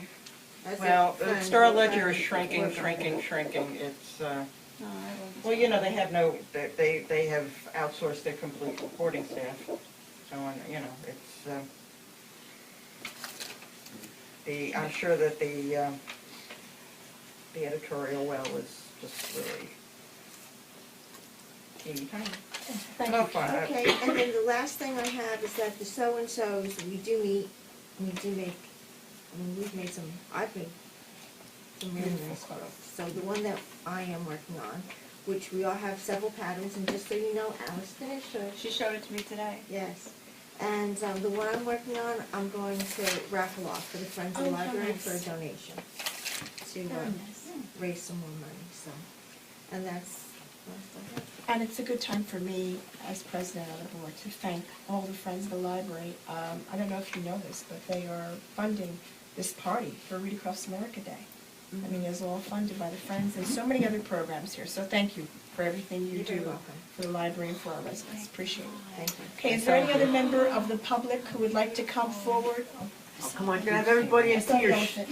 that's a Well, friend- Star Ledger is friend shrinking, working on it. shrinking. It's, No, I will well, you know, they have no, they have outsourced their complete reporting staff. So, you know, it's, I'm sure that the editorial well is just really teeny tiny. Thank No you. fun. Okay, and then the last thing I have is that the so-and-sos, we do meet, we do make, we've made some, I've made some really nice photos. So the one that I am working on, which we all have several patterns, and just so you know, Alice finished hers. She showed it to me today. Yes. And the one I'm working on, I'm going to raffle off for the Friends of the Oh, how Library nice. for a donation to Very nice. raise some more money, so. And that's I have. And it's a good time for me, as president of the board, to thank all the Friends of the Library. I don't know if you know this, but they are funding this party for Read Across America Day. I mean, it's all funded by the Friends and so many other programs here. So thank you for everything you You're very do welcome. for the library and for our residents. Appreciate it. Thank you. Okay, is there any other member of the public who would like to come forward? Oh, come on, you have everybody in I saw the tears. elephant.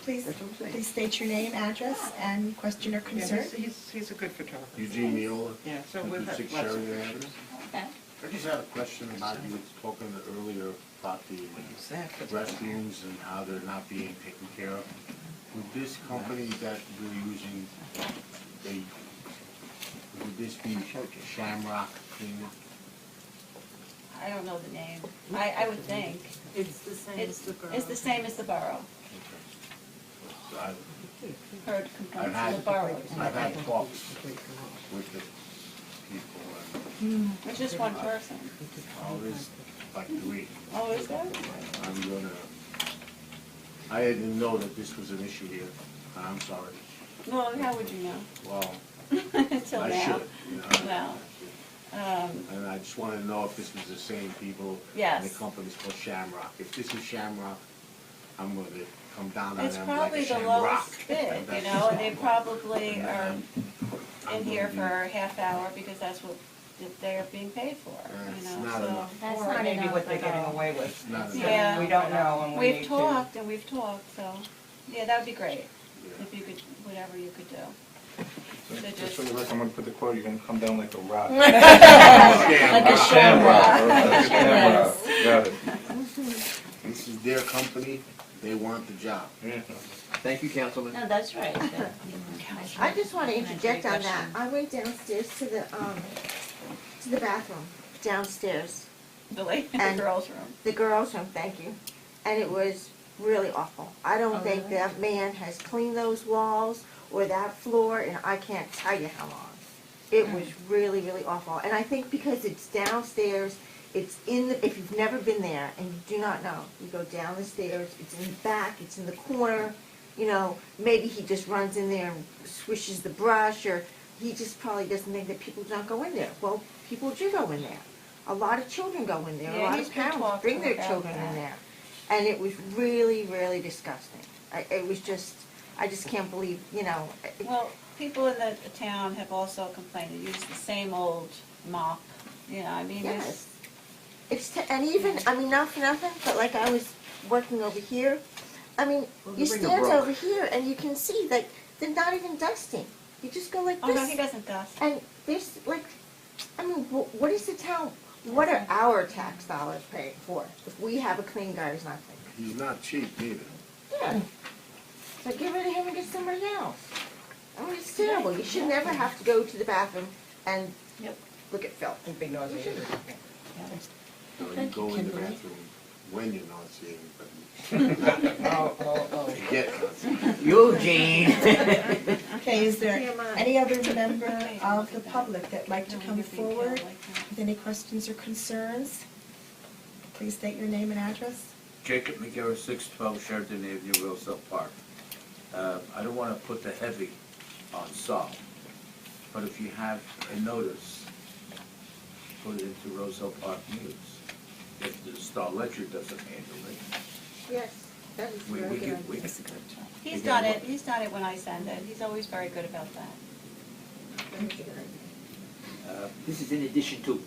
Please state your name, address, and question or concern. He's a good photographer. Eugene Miola, Yeah, so we've had 56 lots of Sheridan questions. Avenue. I just had a question about, you had spoken earlier about the restrooms and how they're not being taken care of. Would this company that we're using, would this be Shamrock Cleaner? I don't know the name. I would think. It's the same as It's the girl. it's the same as the borough. So Heard complaints from the borough. I've had talks with the people, It's just one person. and all this, like 3. Oh, is there? I'm gonna, I didn't know that this was an issue here. I'm sorry. Well, how would you know? Well, Until I now. should, you know. Well, And I just wanted to know if this was the same people. Yes. And the company's called Shamrock. If this is Shamrock, I'm gonna come down on it's them like probably a the shamrock. lowest bid, you know, and they probably are in here for a half hour because that's what they're being paid for, you It's know, not so. enough. That's Or not maybe enough what they're at getting all. away with. Not enough. Yeah. We don't know, and we need to. We've talked and we've talked, so, yeah, that would be great, if you could, whatever you could do. So So just just- for the record, I'm gonna put the quote, you're gonna come down like a rock. Like a Shamrock. shamrock. Shamrock. Got it. This is their company, they want the job. Yeah. Thank you, Councilman. No, that's right. I just want to interject on that. I went downstairs to the bathroom, downstairs, The lady, the And- girls' room. the girls' room, thank you. And it was really awful. I don't Oh, think really? that man has cleaned those walls or that floor, and I can't tell you how long. It was really, really awful. And I think because it's downstairs, it's in the, if you've never been there and you do not know, you go down the stairs, it's in the back, it's in the corner, you know, maybe he just runs in there and swishes the brush, or he just probably doesn't think that people don't go in there. Well, people do go in there. A lot of children go in there. A Yeah, lot he's of been parents talked bring to their about children that. in there. And it was really, really disgusting. It was just, I just can't believe, you know. Well, people in the town have also complained, they use the same old mop, you know, I mean, Yes. And even, I mean, not for nothing, but like I was working over here, I mean, Well, you bring a stand broom. over here and you can see that they're not even dusting. You just go like oh, no, he this, doesn't dust. and there's like, I mean, what is the town, what are our tax dollars paid for? If we have a clean guy who's not clean. He's not cheap either. Yeah. So give it to him and get somebody else. I mean, it's terrible. You should never have to go to the bathroom and Yep. look at filth. And be nauseated. So you go in the bathroom when you're not seeing anybody. Oh. You get nauseous. Eugene. Okay, is there TMI. any other member of the public that'd like to come forward with any questions or concerns? Please state your name and address. Jacob McGarrett, 612 Sheridan Avenue, Roselle Park. I don't want to put the heavy on Saul, but if you have a notice, put it into Roselle Park News. If the Star Ledger doesn't handle it, Yes, that is we very can, good. we can. He's done it when I send it. He's always very good about that. This is in addition to.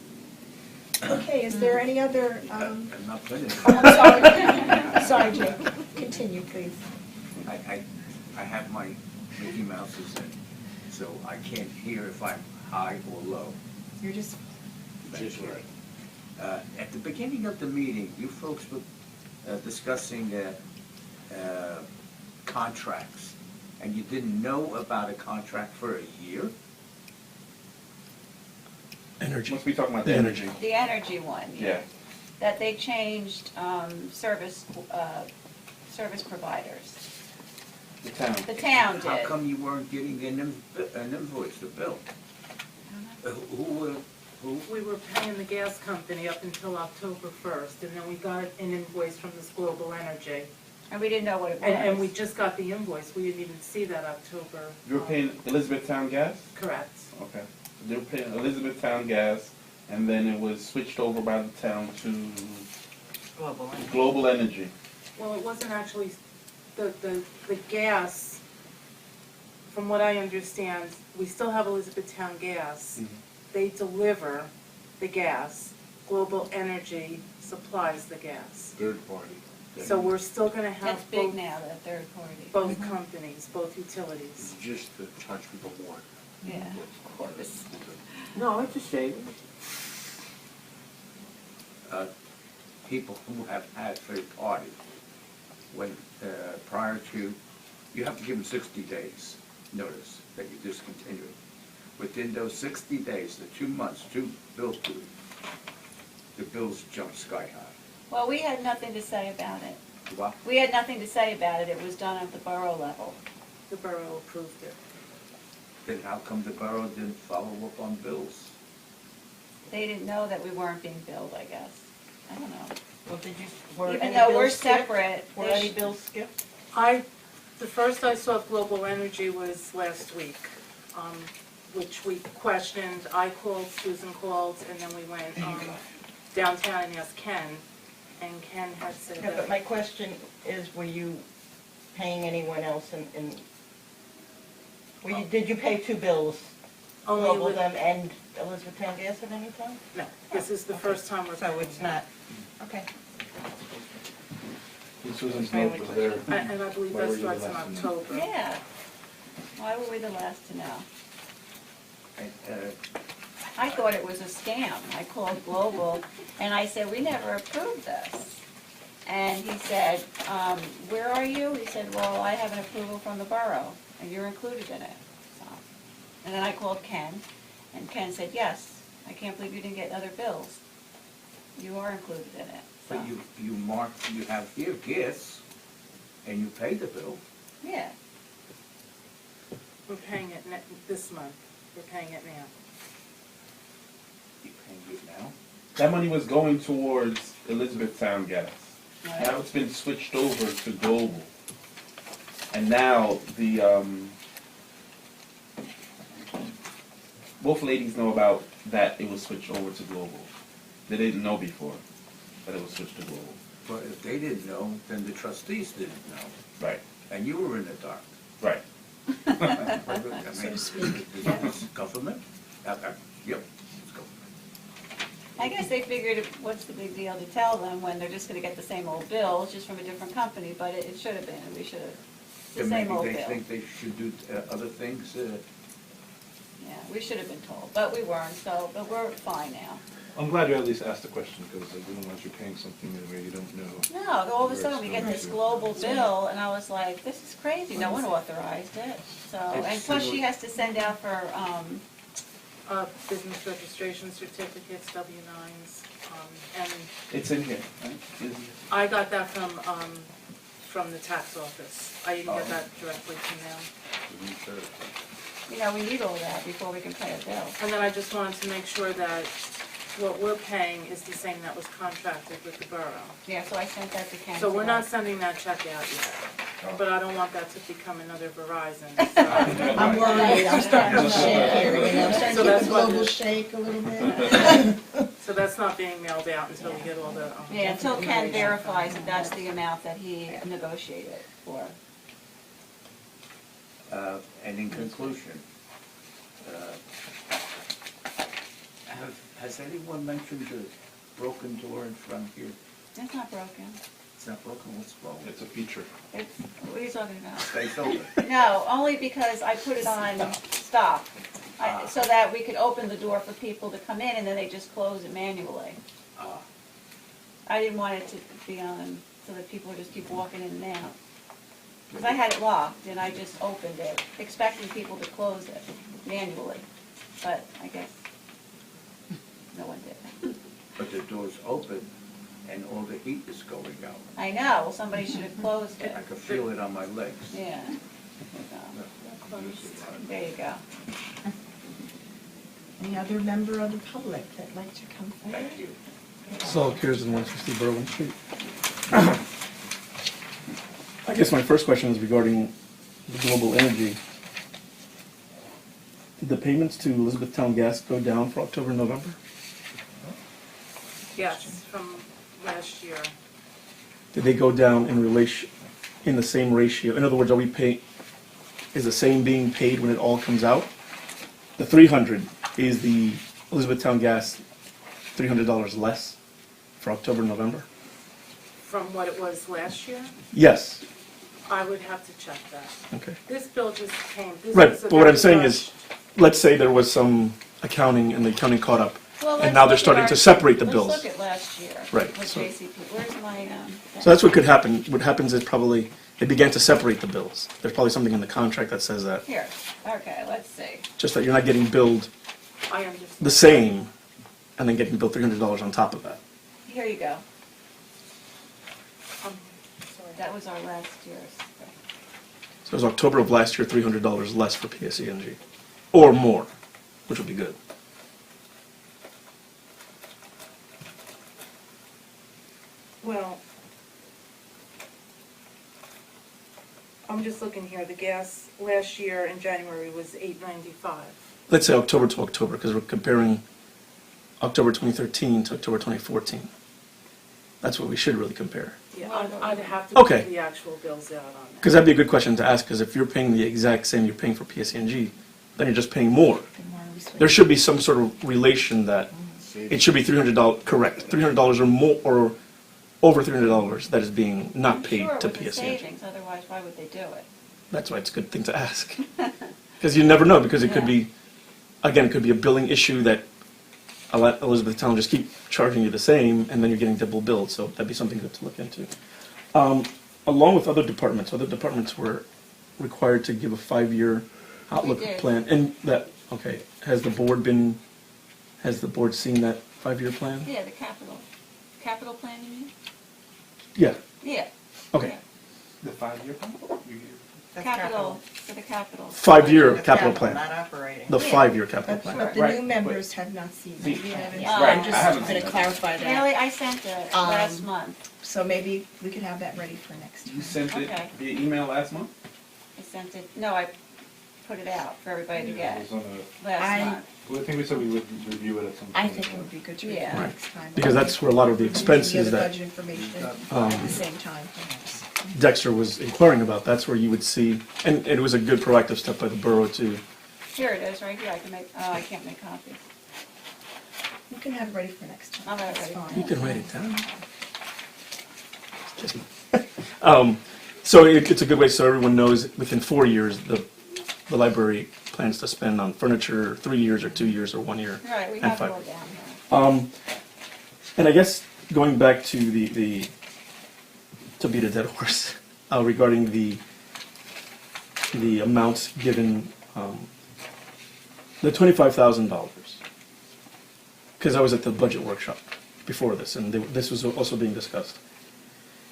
Okay, is there any other, I'm not finished. oh, I'm sorry. Sorry, Jake. Continue, please. I have my Mickey Mouses in, so I can't hear if I'm high or low. You're just, Just right. At the beginning of the meeting, you folks were discussing contracts, and you didn't know about a contract for a year? Energy. Must be talking about the energy. The energy one, Yeah. that they changed service providers. The town. The town How did. come you weren't getting an invoice, a bill? Who? We were paying the gas company up until October 1st, and then we got an invoice from this Global Energy. And we didn't know what it was. And we just got the invoice, we didn't even see that October. You were paying Elizabethtown Gas? Correct. Okay. They were paying Elizabethtown Gas, and then it was switched over by the town to Global Energy. Well, it wasn't actually, the gas, from what I understand, we still have Elizabethtown Gas. They deliver the gas. Global Energy supplies the gas. Third party. So we're still gonna That's have big both, now, that third party. both companies, both utilities. It's just to charge people more. Yeah, of course. No, it's a savings. People who have had third party, when, prior to, you have to give them 60 days notice that you discontinue. Within those 60 days, the 2 months, 2 bills due, the bills jump sky high. Well, we had nothing to say about it. Well, We had nothing to say about it. It was done at the borough level. The borough approved it. then how come the borough didn't follow up on bills? They didn't know that we weren't being billed, I guess. I don't know. Well, were Even any though we're bills skipped? separate, Were they any sh- bills skipped? The first I saw of Global Energy was last week, which we questioned. I called, Susan called, and then we went downtown and asked Ken, and Ken had said Yeah, but that. my question is, were you paying anyone else did you pay 2 bills? Only Global with, them and Elizabethtown Gas at any time? no, this is the first time we're So paying. it's not, okay. Susan's note was there. And I believe Why that were you starts in last to know? October. Yeah. Why were we the last to know? I thought it was a scam. I called Global and I said, we never approved this. And he said, where are you? He said, well, I have an approval from the borough and you're included in it. So, and then I called Ken and Ken said, yes, I can't believe you didn't get other bills. You are included in it. So, But you have here gas, and you pay the bill. yeah. We're paying it this month. We're paying it now. You paying it now? That money was going towards Elizabethtown Gas. Right. Now it's been switched over to Global. And now both ladies know about that it was switched over to Global. They didn't know before that it was switched to Global. But if they didn't know, then the trustees didn't know, Right, and you were in the dark. right. I So mean, to speak. it's government? Yep, it's government. I guess they figured, what's the big deal to tell them when they're just gonna get the same old bills, just from a different company, but it should have been, and we should have, it's the And same old maybe bill. they think they should do other things Yeah, we should have been told, but we weren't, so, but we're fine now. I'm glad you at least asked the question, because I didn't want you paying something where you don't know. No, all of a where sudden it's we get going this to. global bill, and I was like, this is crazy, no one authorized it. So, and plus she has to send out for, Business registration certificates, W-9s, and It's in here, right? Isn't it? I got that from the tax office. I didn't get that directly from them. you know, we need all that before we can pay a bill. And then I just wanted to make sure that what we're paying is the same that was contracted with the borough. Yeah, so I sent that to Ken. So we're today. not sending that check out yet, but I don't want that to become another Verizon. I'm worried, I'm starting to shake here, you know, I'm starting So to get that's the what global it- shake a little bit. So that's not being mailed out until we get all the. Yeah, until Ken verifies that that's the amount that he negotiated for. And in conclusion, has anyone mentioned the broken door in front here? It's not broken. It's not broken, what's wrong? It's a feature. It's, what are you talking about? Stays open. No, only because I put it on stop, so that we could open the door for people to come in, and then they just close it manually. Ah, I didn't want it to be on, so that people would just keep walking in and out. Because I had it locked, and I just opened it, expecting people to close it manually, but I guess no one did. but the door's open and all the heat is going out. I know, well, somebody should have closed it. I can feel it on my legs. Yeah. So, there you go. Any other member of the public that'd like to come forward? Thank you. Saul Kiersden, 160 Berlin Street. I guess my first question is regarding the global energy. Did the payments to Elizabethtown Gas go down for October and November? Yes, from last year. Did they go down in relation, in the same ratio? In other words, are we pay, is the same being paid when it all comes out? The 300, is the Elizabethtown Gas $300 less for October and November? From what it was last year, Yes. I would have to check that. Okay. This bill just came. This Right, was a but what I'm very saying is, rushed- let's say there was some accounting and the accounting caught up, Well, and let's now they're look at starting our- to separate the bills. Let's look at last year. Right, With so- JCP. Where's my, So that's what could happen. What happens is probably they began to separate the bills. There's probably something in the contract that says that. Here, okay, let's see. Just that you're not getting billed I understand. the same and then getting billed $300 on top of that. Here you go. Sorry. That was our last year's. So it was October of last year, $300 less for PSENG. Or more, which would be good. Well, I'm just looking here, the gas last year in January was $8.95. Let's say October to October, because we're comparing October 2013 to October 2014. That's what we should really compare. Yeah, Well, I'd have to Okay. put the actual bills out on that. Because that'd be a good question to ask, because if you're paying the exact same you're paying for PSENG, then you're just paying more. There should be some sort of relation that it should be $300, correct, $300 or more, or over $300 that is being not paid Sure, to it was a PSENG. savings, otherwise why would they do it? That's why it's a good thing to ask. Because you never know, because it could be, again, it could be a billing issue that I'll let Elizabethtown just keep charging you the same, and then you're getting double billed, so that'd be something good to look into. Along with other departments were required to give a 5-year outlook did. plan, and that, okay, has the board seen that 5-year plan? Yeah, the capital plan, you mean? Yeah, Yeah. okay. The 5-year plan? That's Capital, for the capital. 5-year That's capital plan, Not operating. the Yeah. 5-year capital That's plan. what the Right, new but- members have not seen. See, We haven't- Right, I'm I just haven't gonna seen that. clarify that. Really, I sent it last month. So maybe we could have that ready for next You time. sent it Okay. via email last month? I sent it, no, I put it out for everybody to It get was on a, last month. well, I think we said we would review it at some point. I think it would be good to review Yeah. next time. Because that's where a lot of the Review expenses the that budget information um, at the same time, perhaps. Dexter was inquiring about, that's where you would see, and it was a good proactive step by the borough to, Here it is, right here, I can make, oh, I can't make copies. You can have it ready for next time. I'll have it That's ready. fine. you can write it down. Just, so it's a good way so everyone knows within 4 years, the library plans to spend on furniture, 3 years or 2 years or 1 year. Right, we and have it 5. all down here. And I guess going back to to beat a dead horse, regarding the amounts given, the $25,000. Because I was at the budget workshop before this, and this was also being discussed.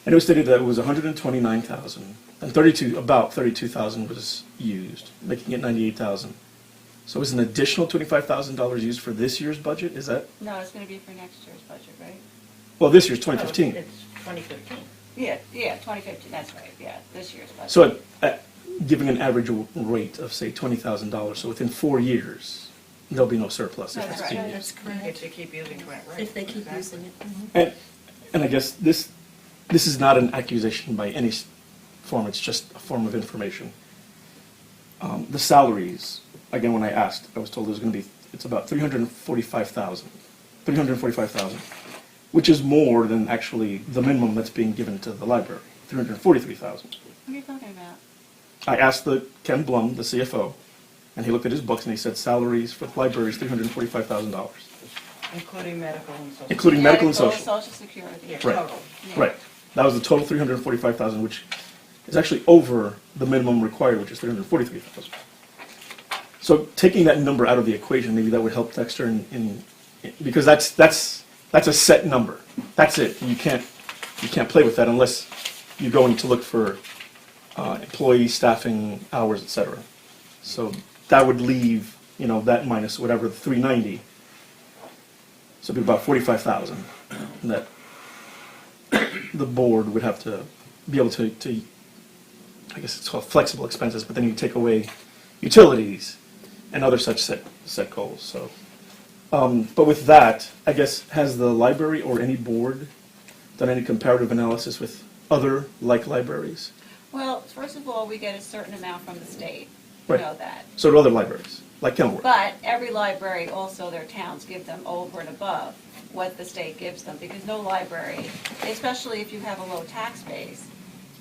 And it was stated that it was 129,000, and about 32,000 was used, making it 98,000. So is an additional $25,000 used for this year's budget? Is that, No, it's gonna be for next year's budget, right? well, this year's 2015. No, it's 2015. Yeah, 2015, that's right, yeah, this year's budget. So giving an average rate of, say, $20,000, so within 4 years, there'll be no surplus. That's right. That's correct. If they keep using grant rate. If they keep Exactly. using it. And I guess this is not an accusation by any form, it's just a form of information. The salaries, again, when I asked, I was told it's about 345,000, which is more than actually the minimum that's being given to the library, 343,000. What are you talking about? I asked Ken Blum, the CFO, and he looked at his books and he said salaries for the library is $345,000, Including medical and social. including medical and social. Social Security. Yeah, Right. total. Yeah. Right. That was the total 345,000, which is actually over the minimum required, which is 343,000. So taking that number out of the equation, maybe that would help Dexter because that's a set number. That's it. You can't play with that unless you're going to look for employee staffing hours, etc. So that would leave, that minus whatever, the 390. So it'd be about 45,000 that the board would have to be able to, I guess it's called flexible expenses, but then you take away utilities and other such set goals. So, but with that, I guess, has the library or any board done any comparative analysis with other like libraries? Well, first of all, we get a certain amount from the state, you Right. know that. So do other libraries, like Kenilworth? But every library, also their towns give them over and above what the state gives them, because no library, especially if you have a low tax base,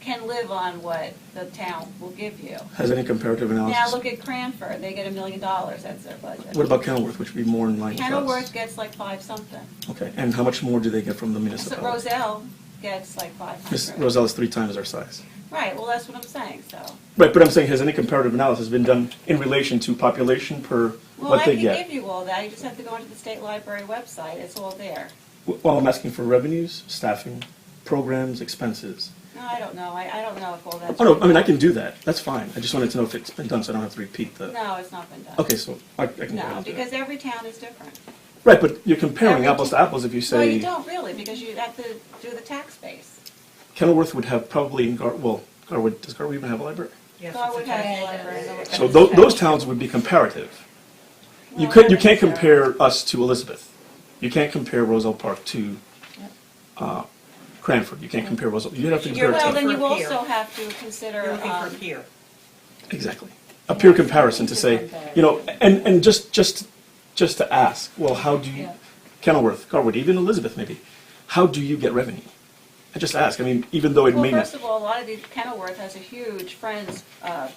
can live on what the town will give you. Has any comparative Now, analysis? look at Cranford, they get $1 million, that's their budget. What about Kenilworth, which would be more in line with us? Kenilworth gets like 5-something. Okay, and how much more do they get from the So municipality? Roselle gets like Miss 500. Roselle is 3 times our size. Right, well, that's what I'm saying, so. Right, but I'm saying, has any comparative analysis been done in relation to population per Well, what I they can get? give you all that, you just have to go onto the state library website, it's all there. Well, I'm asking for revenues, staffing, programs, expenses. No, I don't know, I don't know if all that's. Oh, no, I mean, I can do that, that's fine. I just wanted to know if it's been done, so I don't have to repeat the... No, it's not been done. Okay, so I can go No, on to because that. every town is different. Right, but you're comparing every apples to apples if you Well, you say don't really, because you have to do the tax base. Kenilworth would have probably, Garwood, does Garwood even have a library? Yes, Garwood it's a has tax- a library. and the- So those towns would be comparative. You Well, can't so. compare us to Elizabeth. You can't compare Roselle Park to Cranford. You can't compare Roselle. You have to compare You're it Well, to... then you For a peer. also have to consider, You're looking for a peer. Exactly. A peer comparison to say, and just to ask, well, how do you, Yeah. Kenilworth, Garwood, even Elizabeth maybe, how do you get revenue? I just ask. I mean, even though it well, may not... first of all, a lot of these, Kenilworth has a huge Friends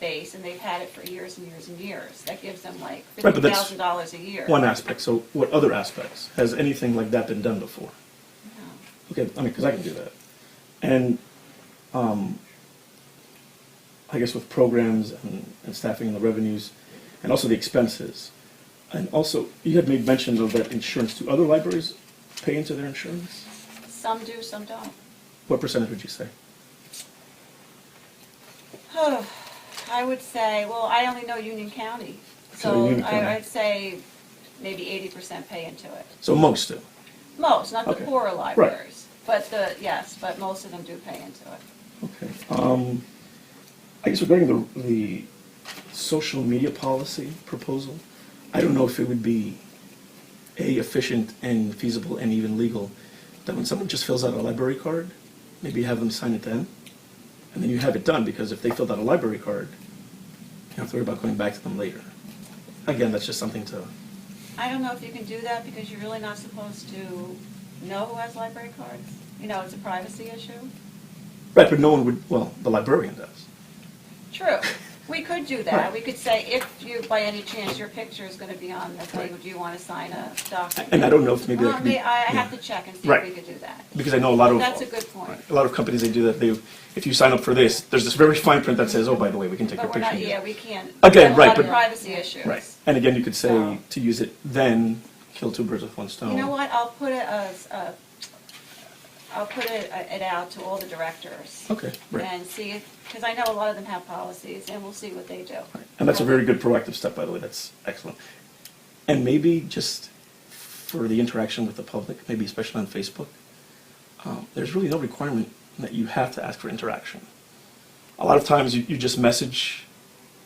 base, and they've had it for years and years and years. That gives them like Right, but that's $50,000 a year. one aspect. So what other aspects? Has anything like that been done before? No. Okay, I mean, because I can do that. And I guess with programs and staffing and the revenues, and also the expenses. And also, you had made mention of that insurance. Do other libraries pay into their insurance? Some do, some don't. What percentage would you say? I would say, well, I only know Union County, So so Union County. I'd say maybe 80% pay into it. So most do. Most, not the Okay. poorer libraries, but but most of them do pay into it. Okay. I guess regarding the social media policy proposal, I don't know if it would be efficient and feasible and even legal that when someone just fills out a library card, maybe have them sign it then, and then you have it done, because if they filled out a library card, you don't have to worry about going back to them later. Again, that's just something to... I don't know if you can do that because you're really not supposed to know who has library cards. You know, it's a privacy issue. Right, but no one would, well, the librarian does. True, We could do that. We could say, if you, by any chance, your picture is going to be on the thing, do you want to sign a document? And I don't know if maybe that Well, could be, I have to check and see if Right. we could do that. because I know a lot of, That's a good point. a lot of companies, they do that. They, if you sign up for this, there's this very fine print that says, oh, by the way, we can take your But we're picture. not, yeah, we can't. Again, we have right, a lot of but- privacy issues. Right. And again, you could say So- to use it then, kill two birds with one stone. You know what, I'll put it it out to all the directors. Okay, right. And see if, because I know a lot of them have policies, and we'll see what they do. And that's a very good proactive step, by the way. That's excellent. And maybe just for the interaction with the public, maybe especially on Facebook, there's really no requirement that you have to ask for interaction. A lot of times you just message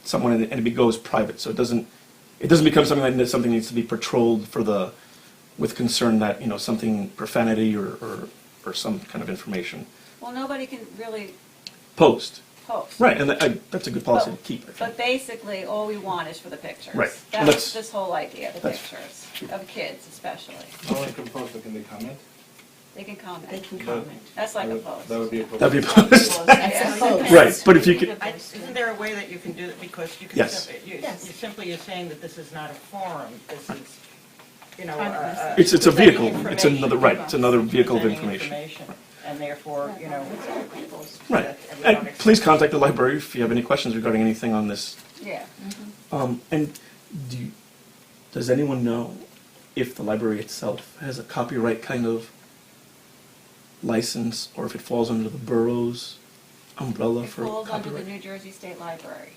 someone and it goes private, so it doesn't become something that something needs to be patrolled with concern that, you know, something profanity or some kind of information. Well, nobody can really Post. post. Right, and that's a good policy to keep, I think. But basically, all we want is for the pictures. Right. That Let's- was this whole idea, the that's- pictures, of kids especially. How long can post, can they comment? They can comment. They can comment. That's like a post. That would be a post. That'd be a post. That's a post. Right, but if you could, Isn't there a way that you can do it, because you can, Yes. you Yes. simply are saying that this is not a forum, this is, you know, 100%. it's a presenting vehicle, it's information. another, right, it's another vehicle of Presenting information. And therefore, you know. Right, that everyone and please contact the library if you have any questions regarding anything on this. Yeah. And does anyone know if the library itself has a copyright kind of license, or if it falls under the borough's umbrella It for falls under the copyright? New Jersey State Library,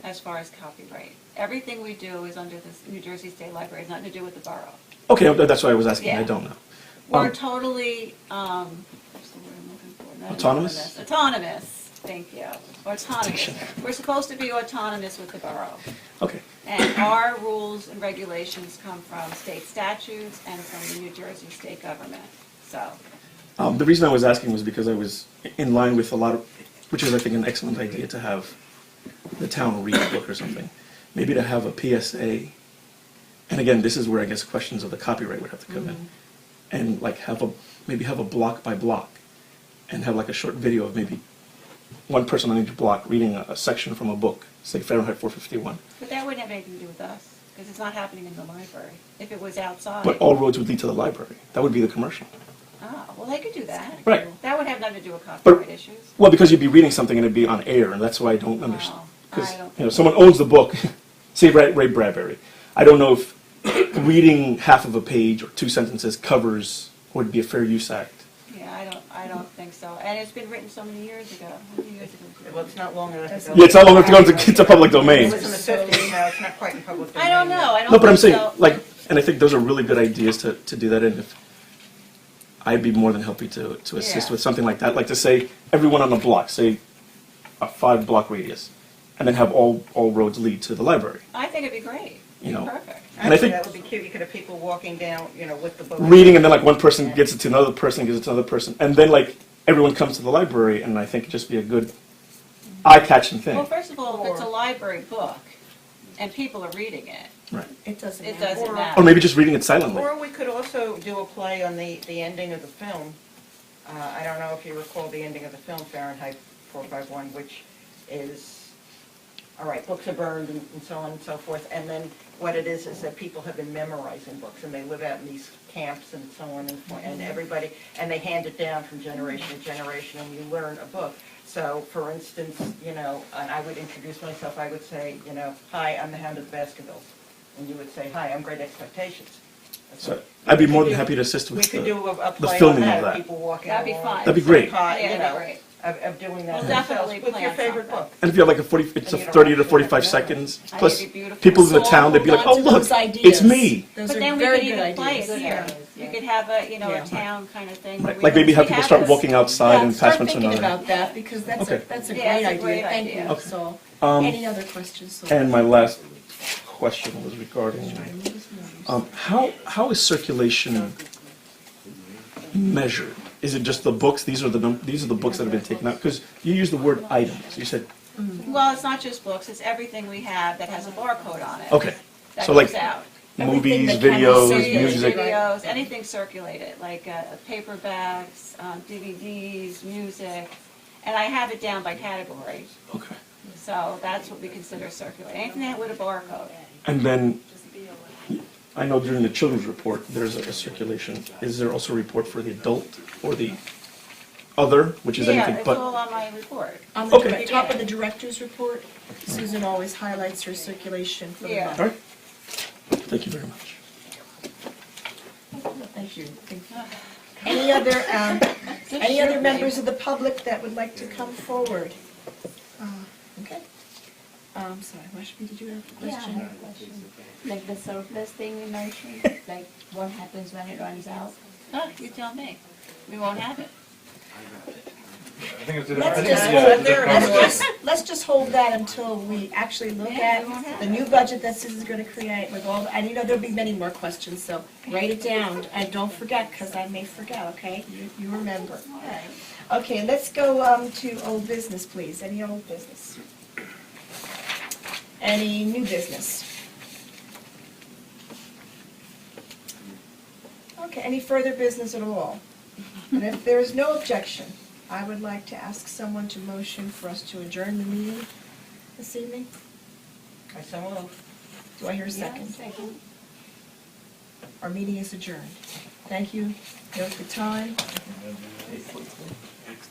as far as copyright. Everything we do is under the New Jersey State Library, it's nothing to do with the borough. Okay, that's why I was asking, I Yeah. don't know. We're totally, what's the word I'm looking for? Not Autonomous? Autonomous, thank you. Autonomous. Dictionary. We're supposed to be autonomous with the borough. Okay, And our rules and regulations come from state statutes and from the New Jersey state government, so. the reason I was asking was because I was in line with a lot of, which is I think an excellent idea to have the town read a book or something. Maybe to have a PSA, and again, this is where I guess questions of the copyright would have to come in. And like maybe have a block by block, and have like a short video of maybe one person on each block reading a section from a book, say Fahrenheit 451. But that wouldn't have anything to do with us, because it's not happening in the library. If it was outside. But all roads would lead to the library. That would be the commercial. Oh, well, they could do that. Right. That would have nothing to do with copyright issues. Well, because you'd be reading something and it'd be on air, and that's why I don't understand. Oh, Because, I don't you know, someone owns the book, say Ray Bradbury. I don't know if reading half of a page or two sentences covers would be a fair use act. Yeah, I don't think so. And it's been written so many years ago. How many years ago? Well, it's not long enough to go. Yeah, it's not long enough to go into public It domain. was in the 50s, now it's not quite in public domain. I don't know, I don't No, but I'm think saying, so. like, and I think those are really good ideas to do that in. If I'd be more than happy to assist Yeah. with something like that, like to say everyone on the block, say a 5-block radius, and then have all roads lead to the library. I think it'd be great. You It'd be know. perfect. And I think- That would be cute, you could have people walking down, you know, with the book. Reading, and then like one person gets it to another person, gives it to another person, and then like everyone comes to the library, and I think it'd just be a good eye-catching Well, thing. first of all, if it's a library book and people are reading it, Right. It doesn't it matter. doesn't Or- matter. Or maybe just reading it silently. Or we could also do a play on the ending of the film. I don't know if you recall the ending of the film, Fahrenheit 451, which is, all right, books are burned and so on and so forth. And then what it is that people have been memorizing books, and they live out in these camps and so on and everybody, and they hand it down from generation to generation, and you learn a book. So, for instance, you know, and I would introduce myself, I would say, you know, hi, I'm the Hound of the Baskervilles. And you would say, hi, I'm Great Expectations. So I'd be more than happy to assist We with could the do a the play filming on of that, that. people walking That'd be along. fun. That'd be great. Hi, Yeah, you that'd know, be great. of doing that We'll themselves definitely with your plan favorite something. book. And if you have like it's a And you don't 30 to have to 45 have seconds, I plus think it'd be beautiful. people in the So town, they'd be like, hold oh on to look, those it's ideas. me. Those But are then we very could good even play ideas. it here. You could have a, you know, a town kind of thing. where Right. we Like maybe have we people start this- walking outside Yeah, and pass start one to thinking another. about that, because that's Okay. a Yeah, great it's a great idea. Thank idea. you. Okay. So, Um, any other questions? So- And my last question was regarding, how is circulation measured? Is it just the books? These are the books that have been taken out? Because you used the word items. You said, Well, it's not just books, it's everything we have that has a barcode on it. okay, That so goes like out. Everything movies, that can be videos, saved. music. Videos, anything circulated, like paperbacks, DVDs, music, and I have it down by category. Okay. So that's what we consider circular, anything that with a barcode. And then, I know during the children's report, there's a circulation. Is there also a report for the adult or the other, which is Yeah, anything it's but? all on my report. On the Okay. top of the director's report, Susan always highlights her circulation for the Yeah. month. All right. Thank you very much. Thank you. Any other members of the public that would like to come forward? Okay. Sorry, Rashmi, did you have a Yeah, I question? have a question. Like the surplus thing you mentioned, like what happens when it runs out? Oh, you tell me. We won't have it. I think it's. Let's I think just it's- hold, yeah, let's just hold that until we actually look at the new budget that Susan's gonna create with all, and there'll be many more questions, so write it down, and don't forget, because I may forget, okay? You remember. Okay, let's go to old business, please. Any old business? Any new business? Okay, any further business at all? And if there is no objection, I would like to ask someone to motion for us to adjourn the meeting this evening. I so move. Do I hear a Yeah, second? second. Our meeting is adjourned. Thank you. Note the time.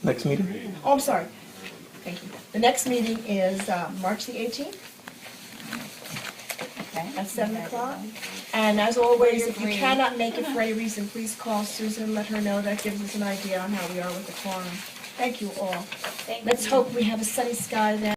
Next meeting? Oh, I'm sorry. Thank you. The next meeting is March the 18th Okay. at 7 o'clock. And as always, if you Agreed. cannot make it for any reason, please call Susan and let her know. That gives us an idea on how we are with the quorum. Thank you all. Thank Let's you. hope we have a sunny sky then.